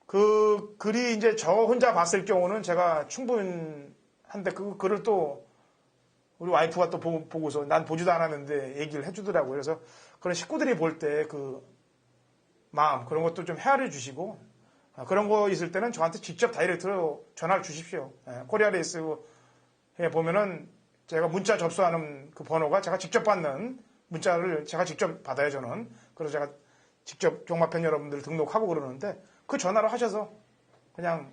그 글이 이제 저 혼자 봤을 경우는 제가 충분한데 그 글을 또 우리 와이프가 또 보고서 난 보지도 않았는데 얘기를 해주더라고요. 그래서 그런 식구들이 볼 때 그 마음 그런 것도 좀 헤아려 주시고 그런 거 있을 때는 저한테 직접 다이렉트로 전화를 주십시오. 코리아 레이스에 보면은 제가 문자 접수하는 그 번호가 제가 직접 받는 문자를 제가 직접 받아요, 저는. 그래서 제가 직접 종마팬 여러분들 등록하고 그러는데 그 전화로 하셔서 그냥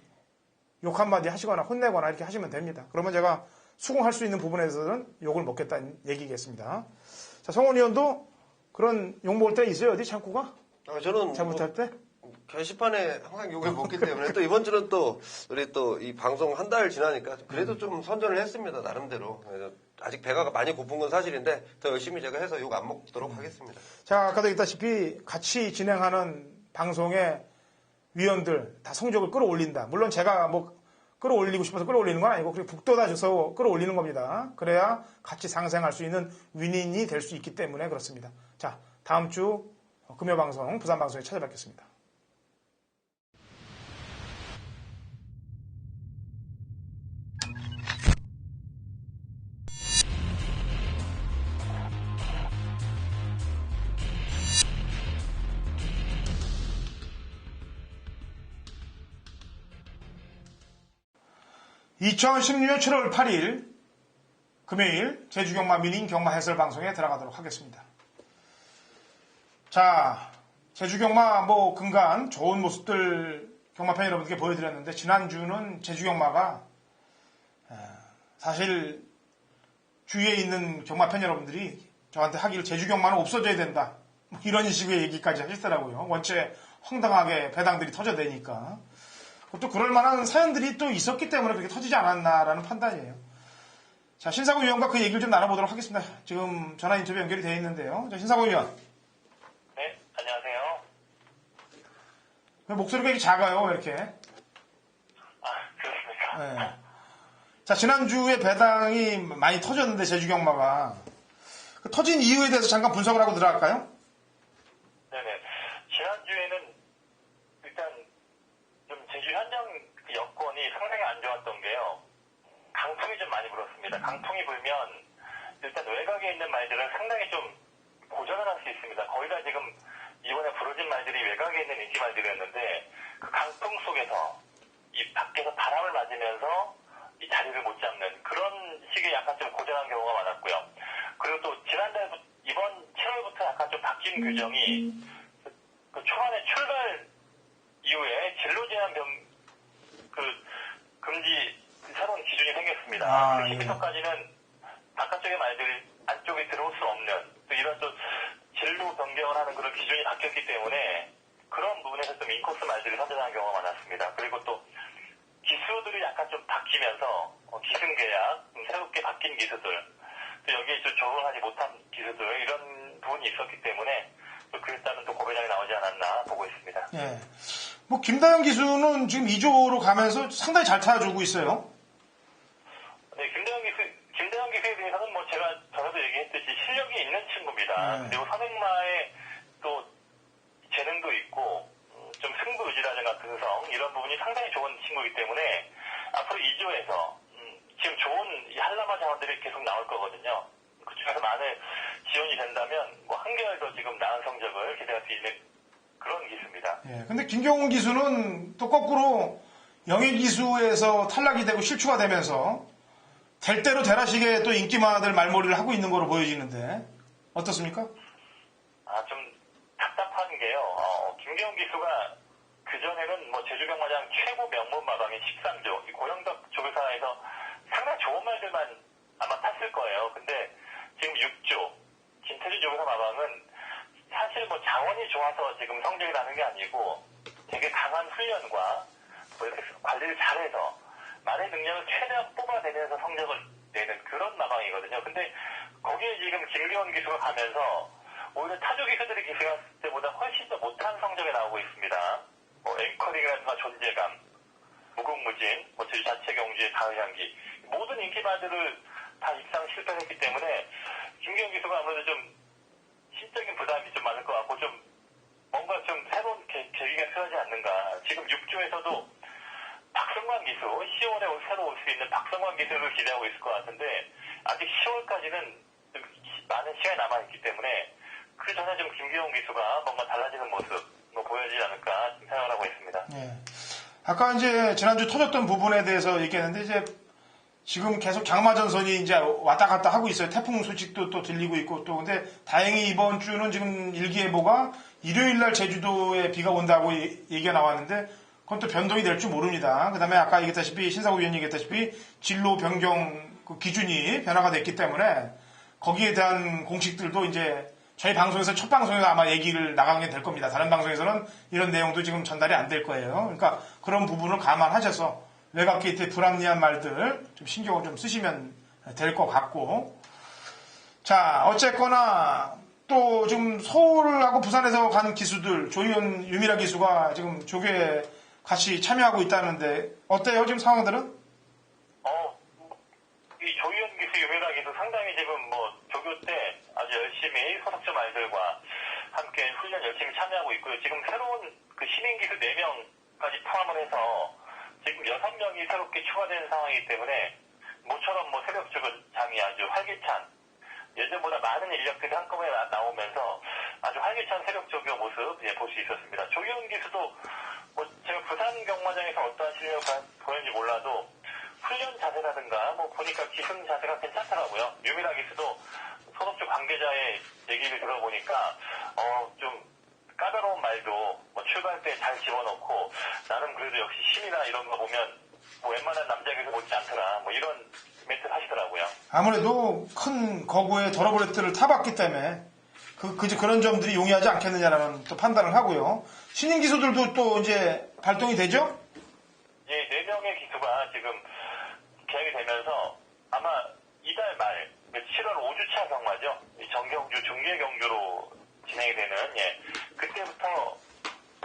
욕 한마디 하시거나 혼내거나 이렇게 하시면 됩니다. 그러면 제가 수긍할 수 있는 부분에서는 욕을 먹겠다는 얘기겠습니다. 자, 성원 의원도 그런 욕 먹을 때 있어요? 어디 창구가? 저는 잘못할 때? 게시판에 항상 욕을 먹기 때문에 또 이번 주는 또 우리 또 이 방송 한 달 지나니까 그래도 좀 선전을 했습니다. 나름대로. 그래서 아직 배가 많이 고픈 건 사실인데 더 열심히 제가 해서 욕 안 먹도록 하겠습니다. 자, 아까도 얘기했다시피 같이 진행하는 방송의 위원들 다 성적을 끌어올린다. 물론 제가 뭐 끌어올리고 싶어서 끌어올리는 건 아니고 그리고 북돋아줘서 끌어올리는 겁니다. 그래야 같이 상생할 수 있는 윈윈이 될 수 있기 때문에 그렇습니다. 자, 다음 주 금요방송 부산방송에 찾아뵙겠습니다. (2016년 7월 8일) 금요일 제주경마 미닝 경마 해설 방송에 들어가도록 하겠습니다. 자, 제주경마 뭐 근간 좋은 모습들 경마팬 여러분들께 보여드렸는데 지난주는 제주경마가 사실 주위에 있는 경마팬 여러분들이 저한테 하기를 제주경마는 없어져야 된다 뭐 이런 식의 얘기까지 하시더라고요. 원체 황당하게 배당들이 터져대니까 또 그럴 만한 사연들이 또 있었기 때문에 그렇게 터지지 않았나라는 판단이에요. 자, 신사구 의원과 그 얘기를 좀 나눠보도록 하겠습니다. 지금 전화 인터뷰 연결이 되어 있는데요. 자, 신사구 의원. 네, 안녕하세요. 왜 목소리가 이렇게 작아요? 왜 이렇게? 그렇습니까? 네. 자, 지난주에 배당이 많이 터졌는데, 제주경마가. 그 터진 이유에 대해서 잠깐 분석을 하고 들어갈까요? 네네. 지난주에는 일단 좀 제주 현장 그 여건이 상당히 안 좋았던 게요. 강풍이 좀 많이 불었습니다. 강풍이 불면 일단 외곽에 있는 말들은 상당히 좀 고전을 할 수 있습니다. 거의 다 지금 이번에 부러진 말들이 외곽에 있는 인기 말들이었는데 그 강풍 속에서 이 밖에서 바람을 맞으면서 이 자리를 못 잡는 그런 식의 약간 좀 고전한 경우가 많았고요. 그리고 또 지난달 이번 7월부터 약간 좀 바뀐 규정이 그 초반에 출발 이후에 진로 제한 금지 새로운 기준이 생겼습니다. 10m까지는 바깥쪽의 말들이 안쪽에 들어올 수 없는 또 이런 또 진로 변경을 하는 그런 기준이 바뀌었기 때문에 그런 부분에서 좀 인코스 말들이 선전하는 경우가 많았습니다. 그리고 또 기수들이 약간 좀 바뀌면서 기승계약, 새롭게 바뀐 기수들, 또 여기에 좀 적응하지 못한 기수들 이런 부분이 있었기 때문에 또 그에 따른 또 고배당이 나오지 않았나 보고 있습니다. 예. 뭐 김다영 기수는 지금 2조로 가면서 상당히 잘 타주고 있어요. 네, 김대현 기수에 대해서는 뭐 제가 전에도 얘기했듯이 실력이 있는 친구입니다. 그리고 선행마에 또 재능도 있고 좀 승부 의지라든가 근성 이런 부분이 상당히 좋은 친구이기 때문에 앞으로 2조에서 지금 좋은 이 한라마 자원들이 계속 나올 거거든요. 그중에서 많은 지원이 된다면 뭐 한결 더 지금 나은 성적을 기대할 수 있는 그런 기수입니다. 예. 근데 김경훈 기수는 또 거꾸로 영예 기수에서 탈락이 되고 실추가 되면서 될 대로 되라식의 또 인기마들 말머리를 하고 있는 거로 보여지는데 어떻습니까? 좀 답답한 게요. 김경훈 기수가 그전에는 뭐 제주경마장 최고 명문 마방인 13조, 이 고영덕 조교사에서 상당히 좋은 말들만 아마 탔을 거예요. 근데 지금 6조, 김태준 조교사 마방은 사실 뭐 자원이 좋아서 지금 성적이 나는 게 아니고 되게 강한 훈련과 뭐 이렇게 관리를 잘해서 말의 능력을 최대한 뽑아내면서 성적을 내는 그런 마방이거든요. 근데 거기에 지금 김경훈 기수가 가면서 오히려 타조 기수들이 기수했을 때보다 훨씬 더 못한 성적이 나오고 있습니다. 뭐 앵커링이라든가 존재감, 무궁무진, 뭐 제주 자체 경주의 가을 향기 모든 인기마들을 다 입상 실패했기 때문에 김경훈 기수가 아무래도 좀 심적인 부담이 좀 많을 것 같고 좀 뭔가 좀 새로운 계기가 필요하지 않는가. 지금 6조에서도 박성광 기수, 10월에 새로 올 수 있는 박성광 기수를 기대하고 있을 것 같은데 아직 10월까지는 좀 많은 시간이 남아있기 때문에 그 전에 좀 김기용 기수가 뭔가 달라지는 모습 보여지지 않을까 생각을 하고 있습니다. 예. 아까 이제 지난주 터졌던 부분에 대해서 얘기했는데 이제 지금 계속 장마전선이 이제 왔다 갔다 하고 있어요. 태풍 소식도 또 들리고 있고 또 근데 다행히 이번 주는 지금 일기예보가 일요일 날 제주도에 비가 온다고 얘기가 나왔는데 그건 또 변동이 될 줄 모릅니다. 그 다음에 아까 얘기했다시피 신사고 위원이 얘기했다시피 진로 변경 그 기준이 변화가 됐기 때문에 거기에 대한 공식들도 이제 저희 방송에서 첫 방송에서 아마 얘기를 나가는 게 될 겁니다. 다른 방송에서는 이런 내용도 지금 전달이 안 될 거예요. 그러니까 그런 부분을 감안하셔서 외곽 게이트의 불합리한 말들 좀 신경을 좀 쓰시면 될 것 같고. 자, 어쨌거나 또 지금 서울하고 부산에서 간 기수들, 조희연, 유미라 기수가 지금 조교에 같이 참여하고 있다는데 어때요, 지금 상황들은? 이 조희연 기수, 유미라 기수 상당히 지금 뭐 조교 때 아주 열심히 소속점 아이들과 함께 훈련 열심히 참여하고 있고요. 지금 새로운 그 신인 기수 4명까지 포함을 해서 지금 6명이 새롭게 추가되는 상황이기 때문에 모처럼 뭐 새벽 조교장이 아주 활기찬 예전보다 많은 인력들이 한꺼번에 나오면서 아주 활기찬 새벽 조교 모습 볼 수 있었습니다. 조희연 기수도 뭐 제가 부산 경마장에서 어떠한 실력을 보였는지 몰라도 훈련 자세라든가 뭐 보니까 기승 자세가 괜찮더라고요. 유미라 기수도 소속주 관계자의 얘기를 들어보니까 좀 까다로운 말도 뭐 출발 때 잘 집어넣고 나는 그래도 역시 힘이나 이런 거 보면 뭐 웬만한 남자 기수 못지 않더라 뭐 이런 멘트 하시더라고요. 아무래도 큰 거구의 더러브레트를 타봤기 때문에 그런 점들이 용이하지 않겠느냐라는 또 판단을 하고요. 신인 기수들도 또 이제 발동이 되죠? 예, 4명의 기수가 지금 계약이 되면서 아마 이달 말 7월 5주차 경마죠. 정경주 중계 경주로 진행이 되는 그때부터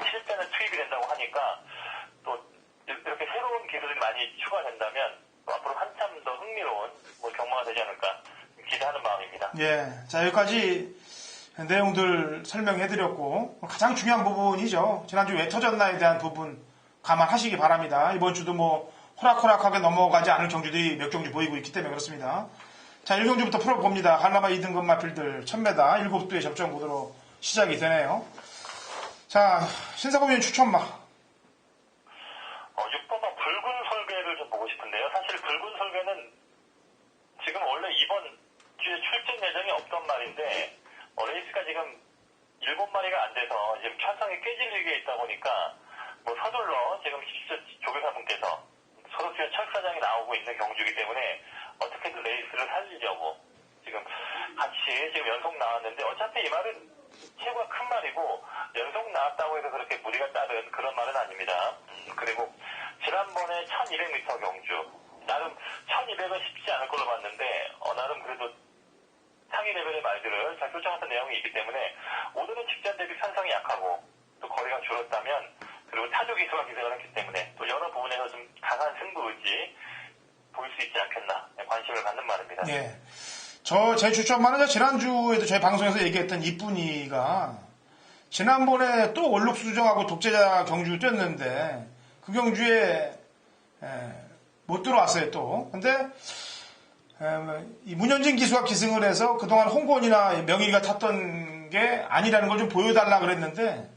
실제는 투입이 된다고 하니까 또 이렇게 새로운 기술이 많이 추가된다면 또 앞으로 한참 더 흥미로운 경마가 되지 않을까 기대하는 마음입니다. 예, 자 여기까지 내용들 설명해드렸고 가장 중요한 부분이죠. 지난주 왜 터졌나에 대한 부분 감안하시기 바랍니다. 이번 주도 뭐 호락호락하게 넘어가지 않을 경주들이 몇 경주 보이고 있기 때문에 그렇습니다. 자, 1경주부터 풀어봅니다. 한라마 2등급 마필들 1000m 7두의 접전 구도로 시작이 되네요. 자, 신사범위원 추천마. 6번마 붉은 설계를 좀 보고 싶은데요. 사실 붉은 설계는 지금 원래 이번 주에 출전 예정이 없던 말인데 레이스가 지금 7마리가 안 돼서 지금 편성이 깨질 위기에 있다 보니까 뭐 서둘러 지금 조교사분께서 소속주의 철사장이 나오고 있는 경주이기 때문에 어떻게든 레이스를 살리려고 지금 같이 지금 연속 나왔는데 어차피 이 말은 체구가 큰 말이고 연속 나왔다고 해서 그렇게 무리가 따른 그런 말은 아닙니다. 그리고 지난번에 1200m 경주 나름 1200은 쉽지 않을 걸로 봤는데 나름 그래도 상위 레벨의 말들을 잘 쫓아갔던 내용이 있기 때문에 오늘은 직전 대비 편성이 약하고 또 거리가 줄었다면 그리고 타조 기수가 기생을 했기 때문에 또 여러 부분에서 좀 강한 승부 의지 보일 수 있지 않겠나 관심을 갖는 말입니다. 예. 제 추천만은 지난주에도 저희 방송에서 얘기했던 이쁜이가 지난번에 또 원록수정하고 독재자 경주 뛰었는데 그 경주에 못 들어왔어요 또. 근데 이 문현진 기수가 기승을 해서 그동안 홍건이나 명희가 탔던 게 아니라는 걸 좀 보여달라 그랬는데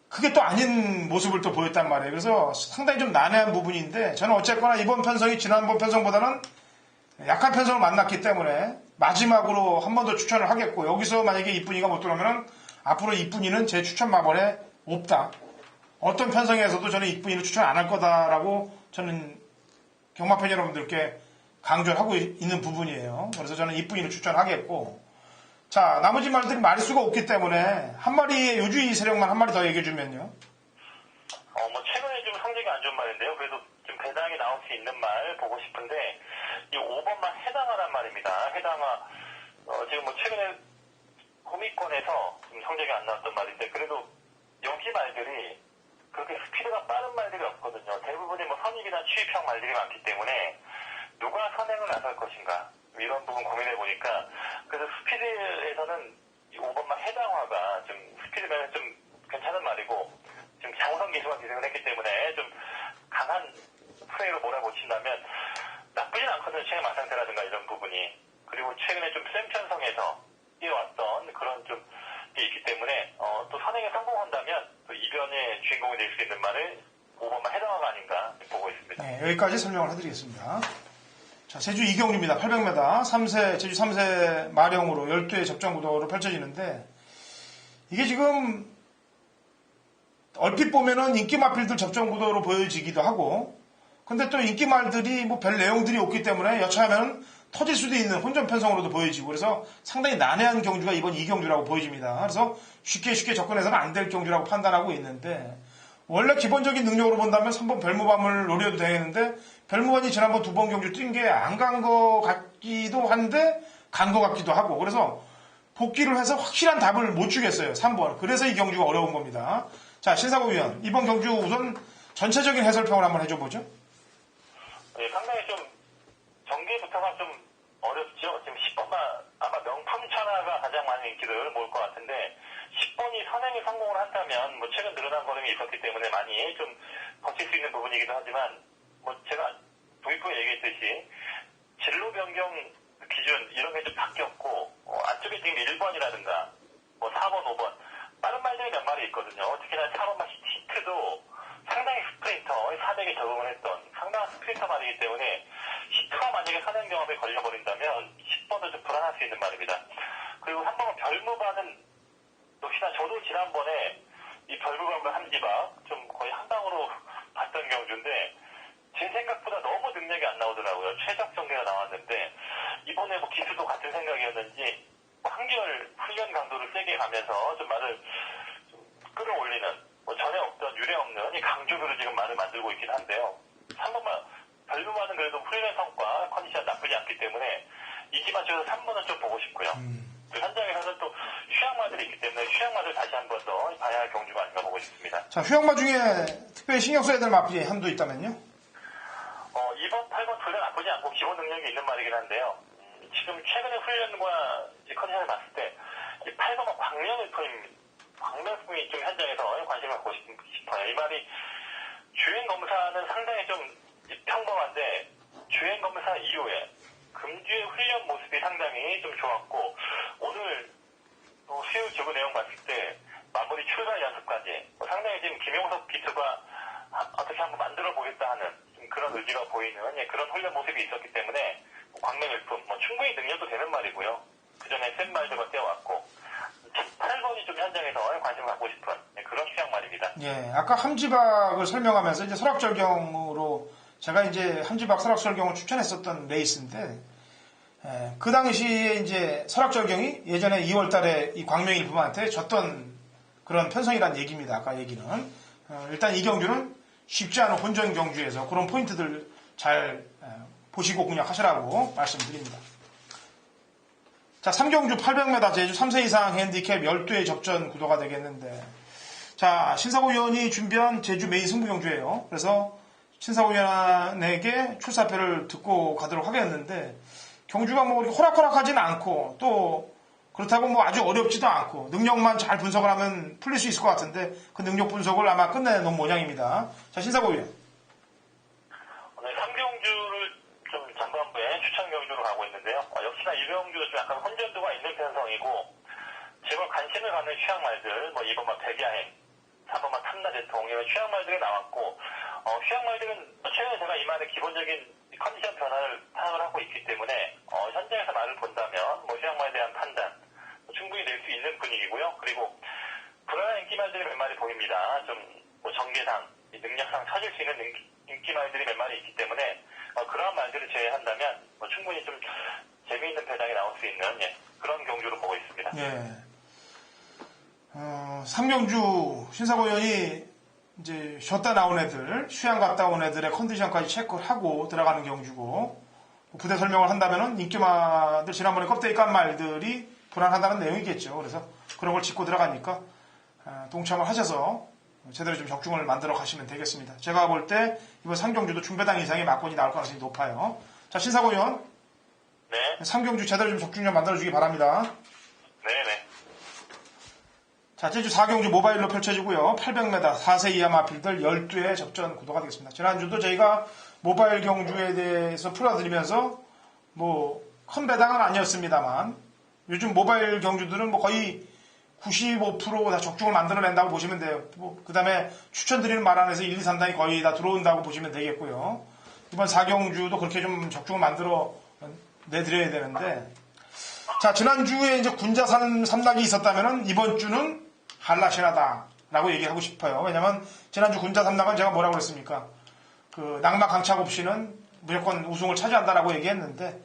그게 또 아닌 모습을 또 보였단 말이에요. 그래서 상당히 좀 난해한 부분인데 저는 어쨌거나 이번 편성이 지난번 편성보다는 약한 편성을 만났기 때문에 마지막으로 한 번 더 추천을 하겠고 여기서 만약에 이쁜이가 못 들어오면 앞으로 이쁜이는 제 추천 마번에 없다. 어떤 편성에서도 저는 이쁜이를 추천 안 할 거다라고 저는 경마팬 여러분들께 강조를 하고 있는 부분이에요. 그래서 저는 이쁜이를 추천하겠고 자 나머지 말들이 마리수가 없기 때문에 한 마리의 요주의 세력만 한 마리 더 얘기해주면요. 뭐 최근에 좀 성적이 안 좋은 말인데요. 그래도 좀 배당이 나올 수 있는 말 보고 싶은데 이 5번만 해당하란 말입니다. 해당하 지금 뭐 최근에 호미권에서 좀 성적이 안 나왔던 말인데 그래도 여기 말들이 그렇게 스피드가 빠른 말들이 없거든요. 대부분이 뭐 선입이나 취입형 말들이 많기 때문에 누가 선행을 나설 것인가 이런 부분 고민해 보니까 그래서 스피드에서는 이 5번만 해당화가 좀 스피드면은 좀 괜찮은 말이고 지금 장우성 기수가 기승을 했기 때문에 좀 강한 플레이로 몰아붙인다면 나쁘진 않거든요. 최근 마상태라든가 이런 부분이. 그리고 최근에 좀 센 편성에서 뛰어왔던 그런 좀 게 있기 때문에 또 선행에 성공한다면 또 이변의 주인공이 될 수 있는 말을 5번만 해당화가 아닌가 보고 있습니다. 네, 여기까지 설명을 해드리겠습니다. 자, 제주 이경주입니다. 800m, 3세, 제주 3세 마령으로 12회 접전 구도로 펼쳐지는데, 이게 지금, 얼핏 보면은 인기마필들 접전 구도로 보여지기도 하고, 근데 또 인기말들이 뭐 별 내용들이 없기 때문에 여차하면 터질 수도 있는 혼전 편성으로도 보여지고, 그래서 상당히 난해한 경주가 이번 이경주라고 보여집니다. 그래서 쉽게 접근해서는 안 될 경주라고 판단하고 있는데, 원래 기본적인 능력으로 본다면 3번 별무반을 노려도 되겠는데 별무반이 지난번 2번 경주 뛴 게 안 간 거 같기도 한데 간 거 같기도 하고 그래서 복귀를 해서 확실한 답을 못 주겠어요. 3번. 그래서 이 경주가 어려운 겁니다. 자, 신사고 위원. 이번 경주 우선 전체적인 해설평을 한번 해줘보죠. 네, 상당히 좀 전개부터가 좀 어렵죠. 지금 10번만 아마 명품 천하가 가장 많은 인기를 모을 것 같은데 10번이 선행에 성공을 한다면 뭐 최근 늘어난 걸음이 있었기 때문에 많이 좀 버틸 수 있는 부분이기도 하지만 뭐 제가 도입부에 얘기했듯이 진로 변경 기준 이런 게 좀 바뀌었고 안쪽에 지금 1번이라든가 뭐 4번, 5번 빠른 말들이 몇 마리 있거든요. 특히나 4번만 히트도 상당히 스프린터 400에 적응을 했던 상당한 스프린터 말이기 때문에 히트가 만약에 선행 경험에 걸려버린다면 10번도 좀 불안할 수 있는 말입니다. 그리고 3번은 별무반은 역시나 저도 지난번에 이 별무반과 함지박 좀 거의 한 방으로 봤던 경주인데 제 생각보다 너무 능력이 안 나오더라고요. 최적 전개가 나왔는데 이번에 뭐 기수도 같은 생각이었는지 한결 훈련 강도를 세게 가면서 좀 말을 좀 끌어올리는 뭐 전에 없던 유례 없는 이 강주부를 지금 말을 만들고 있긴 한데요. 3번만 별무반은 그래도 훈련 성과 컨디션 나쁘지 않기 때문에 이기 맞춰서 3번은 좀 보고 싶고요. 그 현장에서는 또 휴양마들이 있기 때문에 휴양마들 다시 한 번 더 봐야 할 경주가 아닌가 보고 있습니다. 자, 휴양마 중에 특별히 신경 써야 될 마필이 한두 있다면요? 2번, 8번 둘 다 나쁘지 않고 기본 능력이 있는 말이긴 한데요. 지금 최근에 훈련과 컨디션을 봤을 때 8번은 광명일품이 좀 현장에서 관심을 갖고 싶어요. 이 말이 주행검사는 상당히 좀 평범한데 주행검사 이후에 금주의 훈련 모습이 상당히 좀 좋았고 오늘 수요 지구 내용 봤을 때 마무리 출발 연습까지 상당히 지금 김용석 기수가 어떻게 한번 만들어 보겠다 하는 그런 의지가 보이는 그런 훈련 모습이 있었기 때문에 광명일품 충분히 능력도 되는 말이고요. 그 전에 센 말들과 뛰어왔고 8번이 좀 현장에서 관심을 갖고 싶은 그런 휴양 말입니다. 예, 아까 함지박을 설명하면서 이제 설악절경으로 제가 이제 함지박 설악절경을 추천했었던 레이스인데, 그 당시에 이제 설악절경이 예전에 2월 달에 이 광명일품한테 졌던 그런 편성이란 얘기입니다. 아까 얘기는. 일단 이 경주는 쉽지 않은 혼전 경주에서 그런 포인트들 잘 보시고 공략하시라고 말씀드립니다. 자, 3경주 800m 제주 3세 이상 핸디캡 12회 접전 구도가 되겠는데, 자, 신사고 위원이 준비한 제주 메인 승부 경주예요. 그래서 신사고 위원에게 출사표를 듣고 가도록 하겠는데, 경주가 뭐 호락호락하지는 않고 또 그렇다고 뭐 아주 어렵지도 않고 능력만 잘 분석을 하면 풀릴 수 있을 것 같은데 그 능력 분석을 아마 끝내놓은 모양입니다. 자, 신사고 위원. 오늘 3경주를 좀 전반부에 추천 경주로 가고 있는데요. 역시나 이 경주도 좀 약간 혼전도가 있는 편성이고 제발 관심을 갖는 휴양말들 2번만 백야행, 3번만 탐나대통 이런 휴양말들이 나왔고 휴양말들은 최근에 제가 이만의 기본적인 컨디션 변화를 파악을 하고 있기 때문에 현장에서 말을 본다면 휴양말에 대한 판단 충분히 낼 수 있는 분위기고요. 그리고 불안한 인기말들이 몇 마리 보입니다. 좀 전개상, 능력상 찾을 수 있는 인기말들이 몇 마리 있기 때문에 그러한 말들을 제외한다면 충분히 좀 재미있는 배당이 나올 수 있는 그런 경주로 보고 있습니다. 예. 3경주 신사고 위원이 이제 쉬었다 나온 애들, 휴양 갔다 온 애들의 컨디션까지 체크를 하고 들어가는 경주고, 부대 설명을 한다면은 인기마들 지난번에 껍데기 깐 말들이 불안하다는 내용이겠죠. 그래서 그런 걸 짚고 들어가니까 동참을 하셔서 제대로 좀 적중을 만들어 가시면 되겠습니다. 제가 볼 때 이번 3경주도 중배당 이상의 막권이 나올 가능성이 높아요. 자, 신사고 위원. 네. 3경주 제대로 좀 적중 좀 만들어 주기 바랍니다. 네네. 자, 제주 4경주 모바일로 펼쳐지고요. 800m 4세 이하 마필들 12회 접전 구도가 되겠습니다. 지난주도 저희가 모바일 경주에 대해서 풀어드리면서 큰 배당은 아니었습니다만 요즘 모바일 경주들은 거의 95%다 적중을 만들어낸다고 보시면 돼요. 그 다음에 추천드리는 말 안에서 1, 2, 3단이 거의 다 들어온다고 보시면 되겠고요. 이번 4경주도 그렇게 좀 적중을 만들어 내드려야 되는데, 자, 지난주에 이제 군자 3낙이 있었다면은 이번 주는 한라신하다라고 얘기하고 싶어요. 왜냐면 지난주 군자 3낙은 제가 뭐라고 그랬습니까? 낙마 강착 없이는 무조건 우승을 차지한다라고 얘기했는데,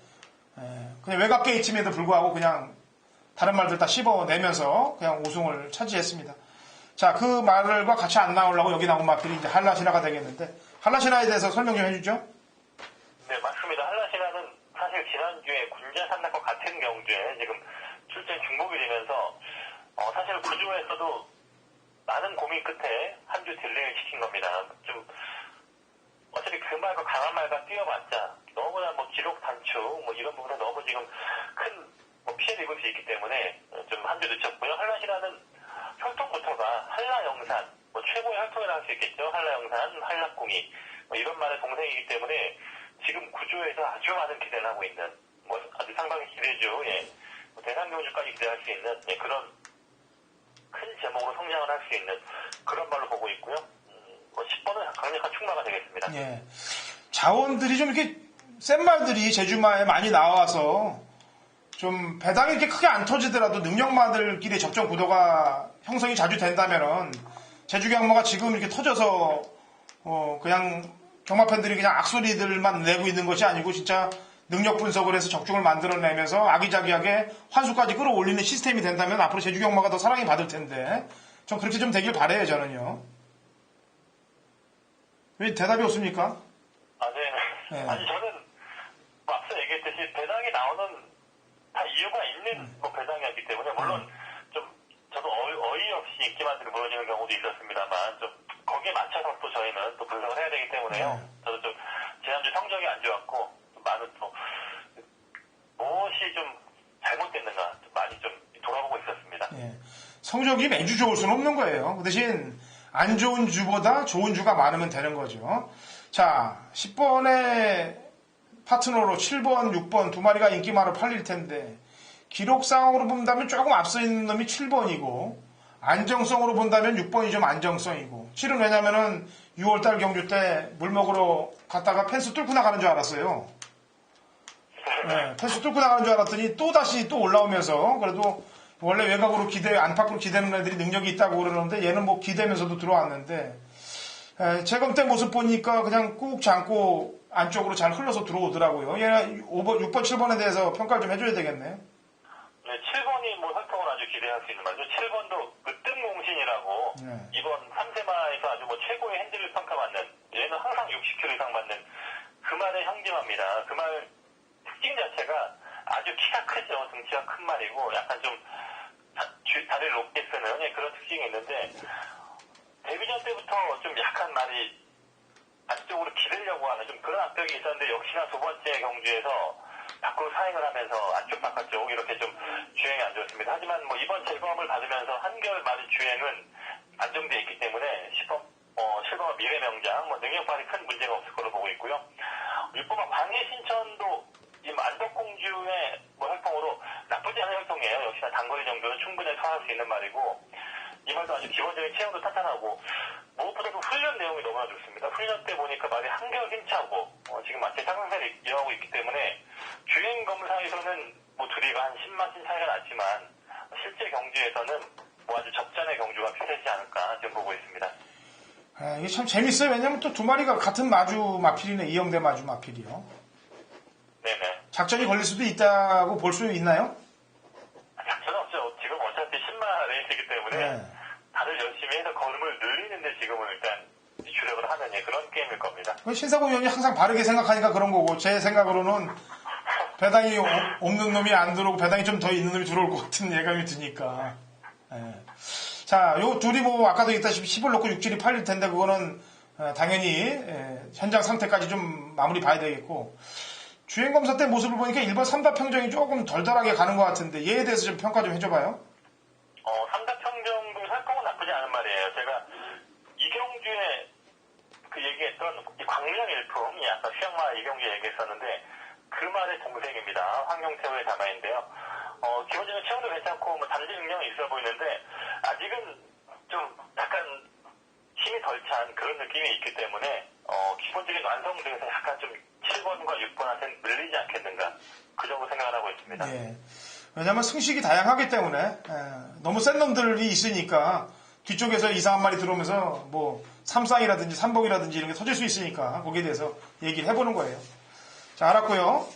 그냥 외곽 게이트임에도 불구하고 그냥 다른 말들 다 씹어내면서 그냥 우승을 차지했습니다. 자, 그 말과 같이 안 나오려고 여기 나온 마필이 이제 한라신하가 되겠는데, 한라신하에 대해서 설명 좀 해주죠? 네, 맞습니다. 한라신하는 사실 지난주에 군자 3낙과 같은 경주에 지금 출전 중복이 되면서 사실 구조에서도 많은 고민 끝에 한 주 딜레이를 시킨 겁니다. 좀 어차피 그 말과 강한 말과 뛰어봤자 너무나 기록 단축 이런 부분에 너무 지금 큰 피해를 입을 수 있기 때문에 좀 한 주 늦췄고요. 한라신하는 혈통부터가 한라영산 최고의 혈통이라 할 수 있겠죠. 한라영산, 한라궁이 이런 말의 동생이기 때문에 지금 구조에서 아주 많은 기대를 하고 있는 아주 상당히 기대죠. 예. 대상경주까지 기대할 수 있는 그런 큰 제목으로 성장을 할 수 있는 그런 말로 보고 있고요. 10번은 강력한 충마가 되겠습니다. 예. 자원들이 좀 이렇게 센 말들이 제주마에 많이 나와서 좀 배당이 이렇게 크게 안 터지더라도 능력마들끼리 접전 구도가 형성이 자주 된다면은 제주 경마가 지금 이렇게 터져서 그냥 경마 팬들이 그냥 악소리들만 내고 있는 것이 아니고 진짜 능력 분석을 해서 적중을 만들어내면서 아기자기하게 환수까지 끌어올리는 시스템이 된다면 앞으로 제주 경마가 더 사랑이 받을 텐데 전 그렇게 좀 되길 바래요, 저는요. 왜 대답이 없습니까? 네. 아니 저는 앞서 얘기했듯이 배당이 나오는 다 이유가 있는 배당이었기 때문에 물론 좀 저도 어이없이 인기만들이 무너지는 경우도 있었습니다만 좀 거기에 맞춰서 또 저희는 또 분석을 해야 되기 때문에요. 저도 좀 지난주 성적이 안 좋았고 좀 많은 또 무엇이 좀 잘못됐는가 좀 많이 좀 돌아보고 있었습니다. 예. 성적이 매주 좋을 수는 없는 거예요. 그 대신 안 좋은 주보다 좋은 주가 많으면 되는 거죠. 자, 10번의 파트너로 7번, 6번 두 마리가 인기마로 팔릴 텐데 기록상으로 본다면 조금 앞서 있는 놈이 7번이고 안정성으로 본다면 6번이 좀 안정성이고 7은 왜냐면은 6월달 경주 때 물 먹으러 갔다가 펜스 뚫고 나가는 줄 알았어요. 네, 펜스 뚫고 나가는 줄 알았더니 또 다시 또 올라오면서 그래도 원래 외곽으로 안팎으로 기대는 애들이 능력이 있다고 그러는데 얘는 기대면서도 들어왔는데 재검 때 모습 보니까 그냥 꾹 잠고 안쪽으로 잘 흘러서 들어오더라고요. 얘는 6번, 7번에 대해서 평가를 좀 해줘야 되겠네. 네, 7번이 활동을 아주 기대할 수 있는 말이죠. 7번도 으뜸공신이라고 이번 3세마에서 아주 최고의 핸들을 평가받는 얘는 항상 60kg 이상 받는 그 말의 형제마입니다. 그 말 특징 자체가 아주 키가 크죠. 등치가 큰 말이고 약간 좀 다리를 높게 쓰는 그런 특징이 있는데 데뷔전 때부터 좀 약한 말이 안쪽으로 기대려고 하는 좀 그런 악벽이 있었는데 역시나 두 번째 경주에서 밖으로 사행을 하면서 안쪽 바깥쪽 이렇게 좀 주행이 안 좋습니다. 하지만 이번 재검을 받으면서 한결 말의 주행은 안정되어 있기 때문에 7번과 미래명장 능력발이 큰 문제가 없을 거로 보고 있고요. 6번과 광해신천도 이 안덕공주의 활동으로 나쁘지 않은 활동이에요. 역시나 단거리 정도는 충분히 소화할 수 있는 말이고 이 말도 아주 기본적인 체형도 탄탄하고 무엇보다도 훈련 내용이 너무나 좋습니다. 훈련 때 보니까 말이 한결 힘차고 지금 마치 상승세를 이어가고 있기 때문에 주행 검사에서는 둘이가 한 10만씩 차이가 났지만 실제 경주에서는 아주 적잖의 경주가 펼쳐지지 않을까 지금 보고 있습니다. 이게 참 재밌어요. 왜냐면 또 두 마리가 같은 마주 마필이네. 이영대 마주 마필이요. 네네. 작전이 걸릴 수도 있다고 볼 수 있나요? 작전은 없죠. 지금 어차피 10만 레이스이기 때문에 다들 열심히 해서 걸음을 늘리는데 지금은 일단 주력을 하는 그런 게임일 겁니다. 신사고 의원이 항상 바르게 생각하니까 그런 거고 제 생각으로는 배당이 없는 놈이 안 들어오고 배당이 좀 더 있는 놈이 들어올 것 같은 예감이 드니까. 자, 요 둘이 아까도 얘기했다시피 10을 놓고 6질이 팔릴 텐데 그거는 당연히 현장 상태까지 좀 마무리 봐야 되겠고 주행검사 때 모습을 보니까 1번 3다 평정이 조금 덜덜하게 가는 것 같은데 얘에 대해서 좀 평가 좀 해줘봐요. 3다 평정도 있던 이 광명 일품, 아까 수영마 이경주 얘기했었는데 그 말의 동생입니다. 황룡태호의 자마인데요. 기본적으로 체형도 괜찮고 뭐 담지 능력이 있어 보이는데 아직은 좀 약간 힘이 덜 찬 그런 느낌이 있기 때문에 기본적인 완성도에서 약간 좀 7번과 6번한테는 밀리지 않겠는가 그 정도 생각을 하고 있습니다. 예. 왜냐하면 승식이 다양하기 때문에 너무 센 놈들이 있으니까 뒤쪽에서 이상한 말이 들어오면서 뭐 삼쌍이라든지 삼복이라든지 이런 게 터질 수 있으니까 거기에 대해서 얘기를 해보는 거예요. 자, 알았고요.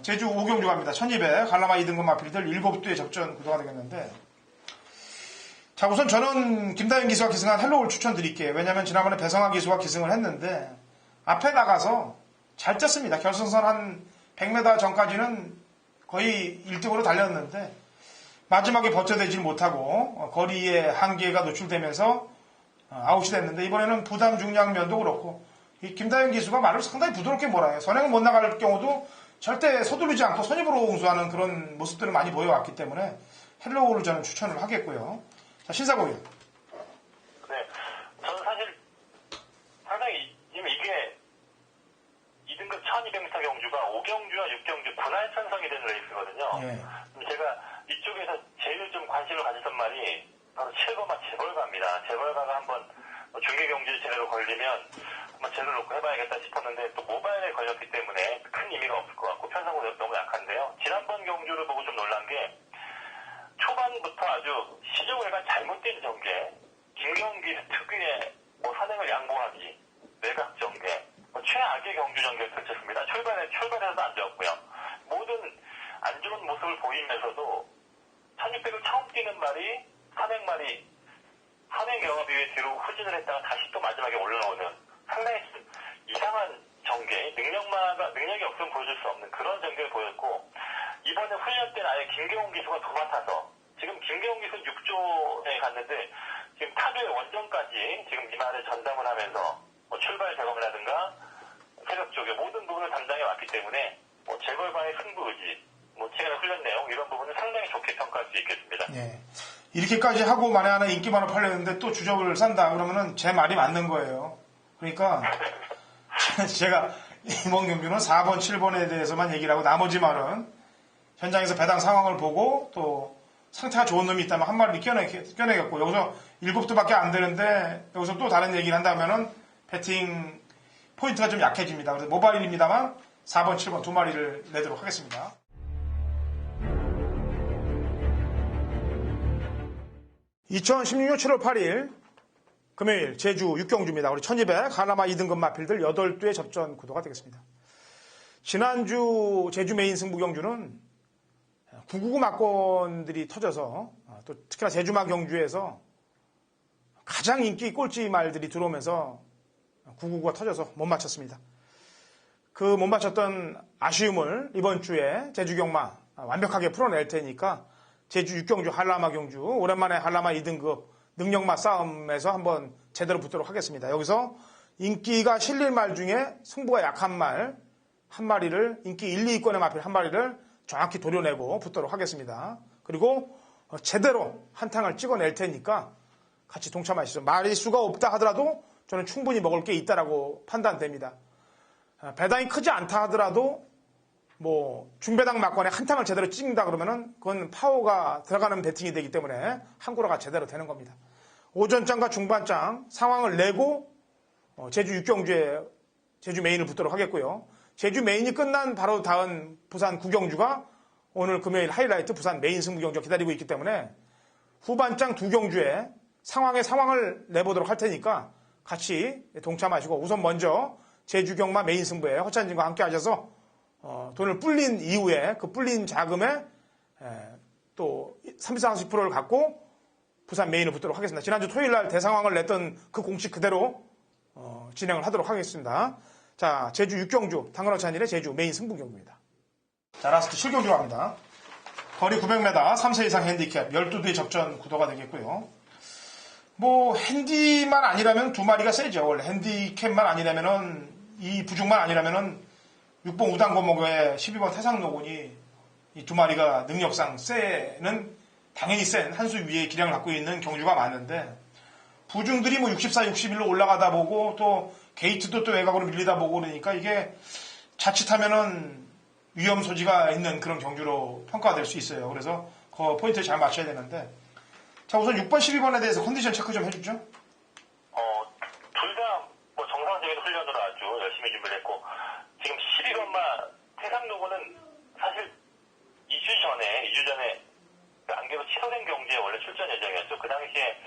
제주 오경주 갑니다. 1200 한라마 2등급 마필들 7두의 접전 구도가 되겠는데, 자, 우선 저는 김다현 기수가 기승한 헬로우를 추천드릴게요. 왜냐하면 지난번에 배성환 기수가 기승을 했는데 앞에 나가서 잘 쪘습니다. 결승선 한 100m 전까지는 거의 1등으로 달렸는데 마지막에 버텨내지 못하고 거리의 한계가 노출되면서 아웃이 됐는데, 이번에는 부담 중량면도 그렇고 이 김다현 기수가 말을 상당히 부드럽게 몰아요. 선행은 못 나갈 경우도 절대 서두르지 않고 선입으로 응수하는 그런 모습들을 많이 보여왔기 때문에 헬로우를 저는 추천을 하겠고요. 자, 신사고요. 네, 저는 사실 상당히 이게 2등급 1200m 경주가 5경주와 6경주 분할 편성이 된 레이스거든요. 예. 제가 이쪽에서 제일 좀 관심을 가졌던 말이 바로 7번마 재벌가입니다. 재벌가가 한번 중계 경주에 제대로 걸리면 한번 제대로 놓고 해봐야겠다 싶었는데 또 모바일에 걸렸기 때문에 큰 의미가 없을 것 같고 편성도 너무 약한데요. 지난번 경주를 보고 좀 놀란 게 초반부터 아주 시종일관 잘못된 전개, 김경기 특유의 선행을 양보하기, 매각 전개, 최악의 경주 전개를 펼쳤습니다. 출발에서도 안 좋았고요. 모든 안 좋은 모습을 보이면서도 1600을 처음 뛰는 말이 선행 경합 이후에 뒤로 후진을 했다가 다시 또 마지막에 올라오는 상당히 이상한 전개, 능력이 없으면 보여줄 수 없는 그런 전개를 보였고, 이번에 훈련 때는 아예 김경훈 기수가 도맡아서 지금 김경훈 기수는 6조에 갔는데 지금 타조의 원정까지 지금 이 말을 전담을 하면서 출발 작업이라든가 새벽 쪽에 모든 부분을 담당해 왔기 때문에 재벌과의 승부 의지, 최근의 훈련 내용 이런 부분은 상당히 좋게 평가할 수 있겠습니다. 예. 이렇게까지 하고 만에 하나 인기만을 팔렸는데 또 주접을 산다 그러면은 제 말이 맞는 거예요. 그러니까 제가 이번 경기는 4번, 7번에 대해서만 얘기를 하고 나머지 말은 현장에서 배당 상황을 보고 또 상태가 좋은 놈이 있다면 한 마리를 껴내겠고, 여기서 7두밖에 안 되는데 여기서 또 다른 얘기를 한다면은 배팅 포인트가 좀 약해집니다. 그래서 모바일입니다만 4번, 7번 두 마리를 내도록 하겠습니다. (2016년 7월 8일) 금요일 제주 육경주입니다. 우리 1200 한라마 2등급 마필들 8두의 접전 구도가 되겠습니다. 지난주 제주 메인 승부 경주는 999 막건들이 터져서, 또 특히나 제주마 경주에서 가장 인기 꼴찌 말들이 들어오면서 999가 터져서 못 맞췄습니다. 그 못 맞췄던 아쉬움을 이번 주에 제주 경마 완벽하게 풀어낼 테니까 제주 육경주 한라마 경주 오랜만에 한라마 2등급 능력마 싸움에서 한번 제대로 붙도록 하겠습니다. 여기서 인기가 실릴 말 중에 승부가 약한 말 한 마리를, 인기 1, 2위권의 마필 한 마리를 정확히 도려내고 붙도록 하겠습니다. 그리고 제대로 한탕을 찍어낼 테니까 같이 동참하시죠. 마리수가 없다 하더라도 저는 충분히 먹을 게 있다라고 판단됩니다. 배당이 크지 않다 하더라도 중배당 막건에 한탕을 제대로 찍는다 그러면은 그건 파워가 들어가는 배팅이 되기 때문에 한구라가 제대로 되는 겁니다. 오전장과 중반장 상황을 내고 제주 육경주에 제주 메인을 붙도록 하겠고요. 제주 메인이 끝난 바로 다음 부산 구경주가 오늘 금요일 하이라이트 부산 메인 승부 경주가 기다리고 있기 때문에 후반장 두 경주에 상황을 내보도록 할 테니까 같이 동참하시고, 우선 먼저 제주 경마 메인 승부에 허찬진과 함께 하셔서 돈을 불린 이후에 그 불린 자금에 또 30, 40%를 갖고 부산 메인을 붙도록 하겠습니다. 지난주 토요일날 대상황을 냈던 그 공식 그대로 진행을 하도록 하겠습니다. 자, 제주 육경주 당근어찬일의 제주 메인 승부 경주입니다. 자, 라스트 7경주 갑니다. 거리 900m 3세 이상 핸디캡 12두의 접전 구도가 되겠고요. 핸디만 아니라면 두 마리가 세죠. 원래 핸디캡만 아니라면은, 이 부중만 아니라면은 6번 우당고목의 12번 태상노곤이 이 두 마리가 능력상 당연히 센 한 수 위에 기량을 갖고 있는 경주가 많은데, 부중들이 64, 61로 올라가다 보고 또 게이트도 또 외곽으로 밀리다 보고 그러니까 이게 자칫하면은 위험 소지가 있는 그런 경주로 평가가 될 수 있어요. 그래서 그 포인트를 잘 맞춰야 되는데. 자, 우선 6번, 12번에 대해서 컨디션 체크 좀 해주죠. 둘 다 뭐 정상적인 훈련으로 아주 열심히 준비를 했고, 지금 12번마 태상로고는 사실 2주 전에 안개로 취소된 경기에 원래 출전 예정이었죠. 그 당시에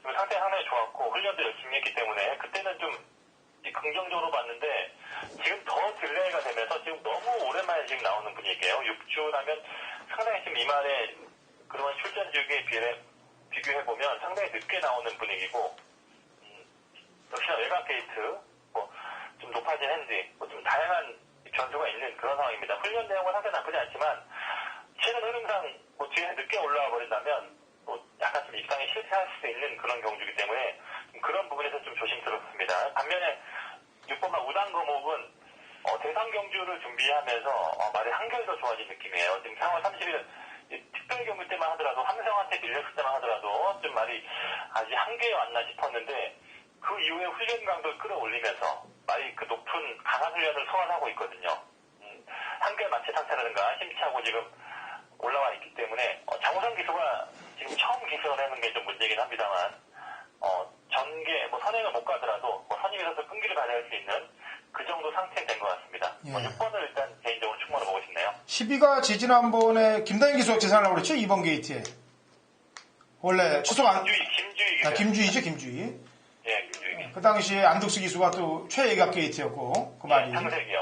좀 상태가 상당히 좋았고, 훈련도 열심히 했기 때문에, 그때는 좀 긍정적으로 봤는데, 지금 더 딜레이가 되면서 지금 너무 오랜만에 지금 나오는 분위기예요. 6주라면 상당히 지금 이말에 그동안 출전 주기에 비교해보면 상당히 늦게 나오는 분위기고, 역시나 외곽 게이트, 좀 높아진 핸디, 좀 다양한 변수가 있는 그런 상황입니다. 훈련 내용은 상당히 나쁘지 않지만, 최근 흐름상 뒤에 늦게 올라와 버린다면, 약간 좀 입상에 실패할 수 있는 그런 경주이기 때문에, 그런 부분에서 좀 조심스럽습니다. 반면에, 6번마 우당거목은, 대상 경주를 준비하면서, 말이 한결 더 좋아진 느낌이에요. 지금 4월 30일, 특별 경기 때만 하더라도, 함성한테 밀렸을 때만 하더라도, 좀 말이 아직 한계에 왔나 싶었는데, 그 이후에 훈련 강도를 끌어올리면서, 말이 그 높은 강한 훈련을 소화하고 있거든요. 한결 마체 상태라든가, 심차고 지금 올라와 있기 때문에, 장우성 기수가 지금 처음 기술을 하는 게 좀 문제긴 합니다만, 전개, 선행을 못 가더라도, 선임에서 끈기를 발휘할 수 있는 그 정도 상태는 된 것 같습니다. 예. 6번을 일단 개인적으로 충분히 보고 싶네요. 12가 지지난번에 김다인 기수가 제상하려고 그랬죠? 2번 게이트에. 원래 추석 안, 김주희죠, 김주희. 예, 김주희. 그 당시에 안덕수 기수가 또 최예각 게이트였고, 그 말이.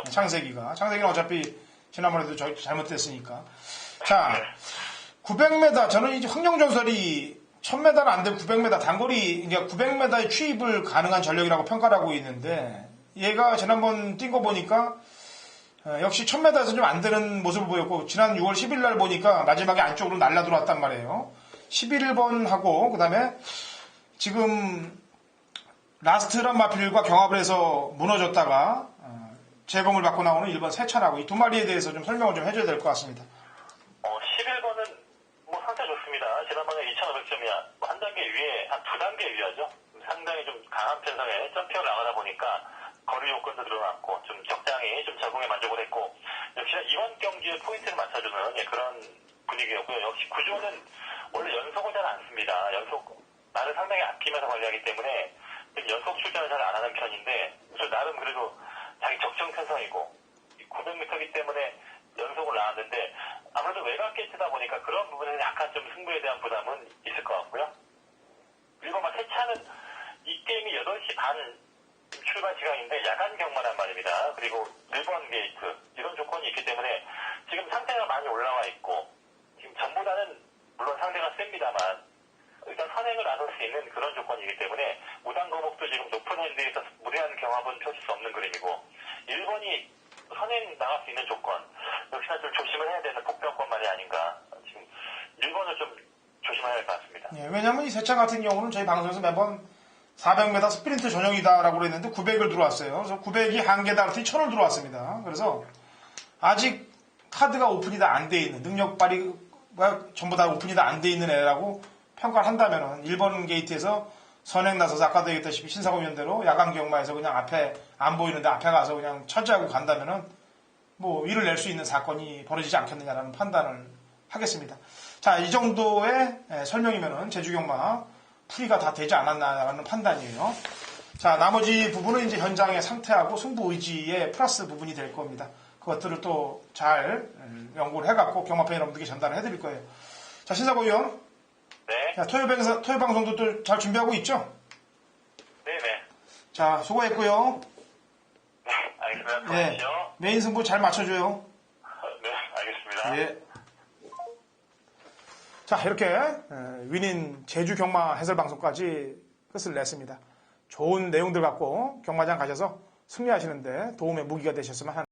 창세기요. 창세기는 어차피 지난번에도 잘못됐으니까. 자, 900m, 저는 이제 황령전설이 1000m는 안 되고 900m 단거리, 그러니까 900m의 취입을 가능한 전력이라고 평가를 하고 있는데, 얘가 지난번 뛴 거 보니까, 역시 1000m에서 좀 안 되는 모습을 보였고, 지난 6월 10일 날 보니까 마지막에 안쪽으로 날라 들어왔단 말이에요. 11번 하고, 그 다음에 지금 라스트란 마필과 경합을 해서 무너졌다가, 재검을 받고 나오는 1번 세찬하고 이 두 마리에 대해서 좀 설명을 좀 해줘야 될 것 같습니다. 11번은 상태 좋습니다. 지난번에 2,500점이야. 한 단계 위에, 한 두 단계 위하죠. 상당히 좀 강한 편성에 점핑을 나가다 보니까 거리 요건도 늘어났고, 좀 적당히 좀 적응에 만족을 했고, 역시나 이번 경기에 포인트를 맞춰주는 그런 분위기였고요. 역시 구조는 원래 연속을 잘 안 씁니다. 나를 상당히 아끼면서 관리하기 때문에 연속 출전을 잘 안 하는 편인데, 나름 그래도 자기 적정 편성이고, 900m이기 때문에 연속을 나왔는데, 아무래도 외곽 게이트다 보니까 그런 부분에서 약간 좀 승부에 대한 부담은 있을 것 같고요. 그리고 세차는 이 게임이 8시 반 출발 시간인데 야간 경마란 말입니다. 그리고 1번 게이트, 이런 조건이 있기 때문에 지금 상태가 많이 올라와 있고, 지금 전보다는 물론 상대가 셉니다만, 일단 선행을 나설 수 있는 그런 조건이기 때문에 우당거목도 지금 높은 핸드에서 무리한 경합은 펼칠 수 없는 그림이고, 1번이 선행 나갈 수 있는 조건, 역시나 좀 조심을 해야 되는 복병권만이 아닌가. 지금 1번을 좀 조심해야 될 것 같습니다. 예, 왜냐하면 이 세차 같은 경우는 저희 방송에서 매번 400m 스프린트 전용이다라고 그랬는데 900을 들어왔어요. 그래서 900이 한개다 그랬더니 1000을 들어왔습니다. 그래서 아직 카드가 오픈이 다 안 돼 있는, 능력 발휘가 전부 다 오픈이 다 안 돼 있는 애라고 평가를 한다면은 1번 게이트에서 선행 나서서 아까도 얘기했다시피 신사고 연대로 야간 경마에서 그냥 앞에 안 보이는데 앞에 가서 그냥 처지하고 간다면은 위를 낼 수 있는 사건이 벌어지지 않겠느냐라는 판단을 하겠습니다. 자, 이 정도의 설명이면은 제주경마 풀이가 다 되지 않았나라는 판단이에요. 자, 나머지 부분은 이제 현장의 상태하고 승부 의지의 플러스 부분이 될 겁니다. 그것들을 또 잘 연구를 해갖고 경마팬 여러분들께 전달을 해드릴 거예요. 자, 신사고 의원. 네. 자, 토요 방송도 또 잘 준비하고 있죠? 네네. 자, 수고했고요. 네, 알겠습니다. 예. 메인 승부 잘 맞춰줘요. 네, 알겠습니다. 예. 자, 이렇게 위닌 제주 경마 해설 방송까지 끝을 냈습니다. 좋은 내용들 갖고 경마장 가셔서 승리하시는데 도움의 무기가 되셨으면 합니다.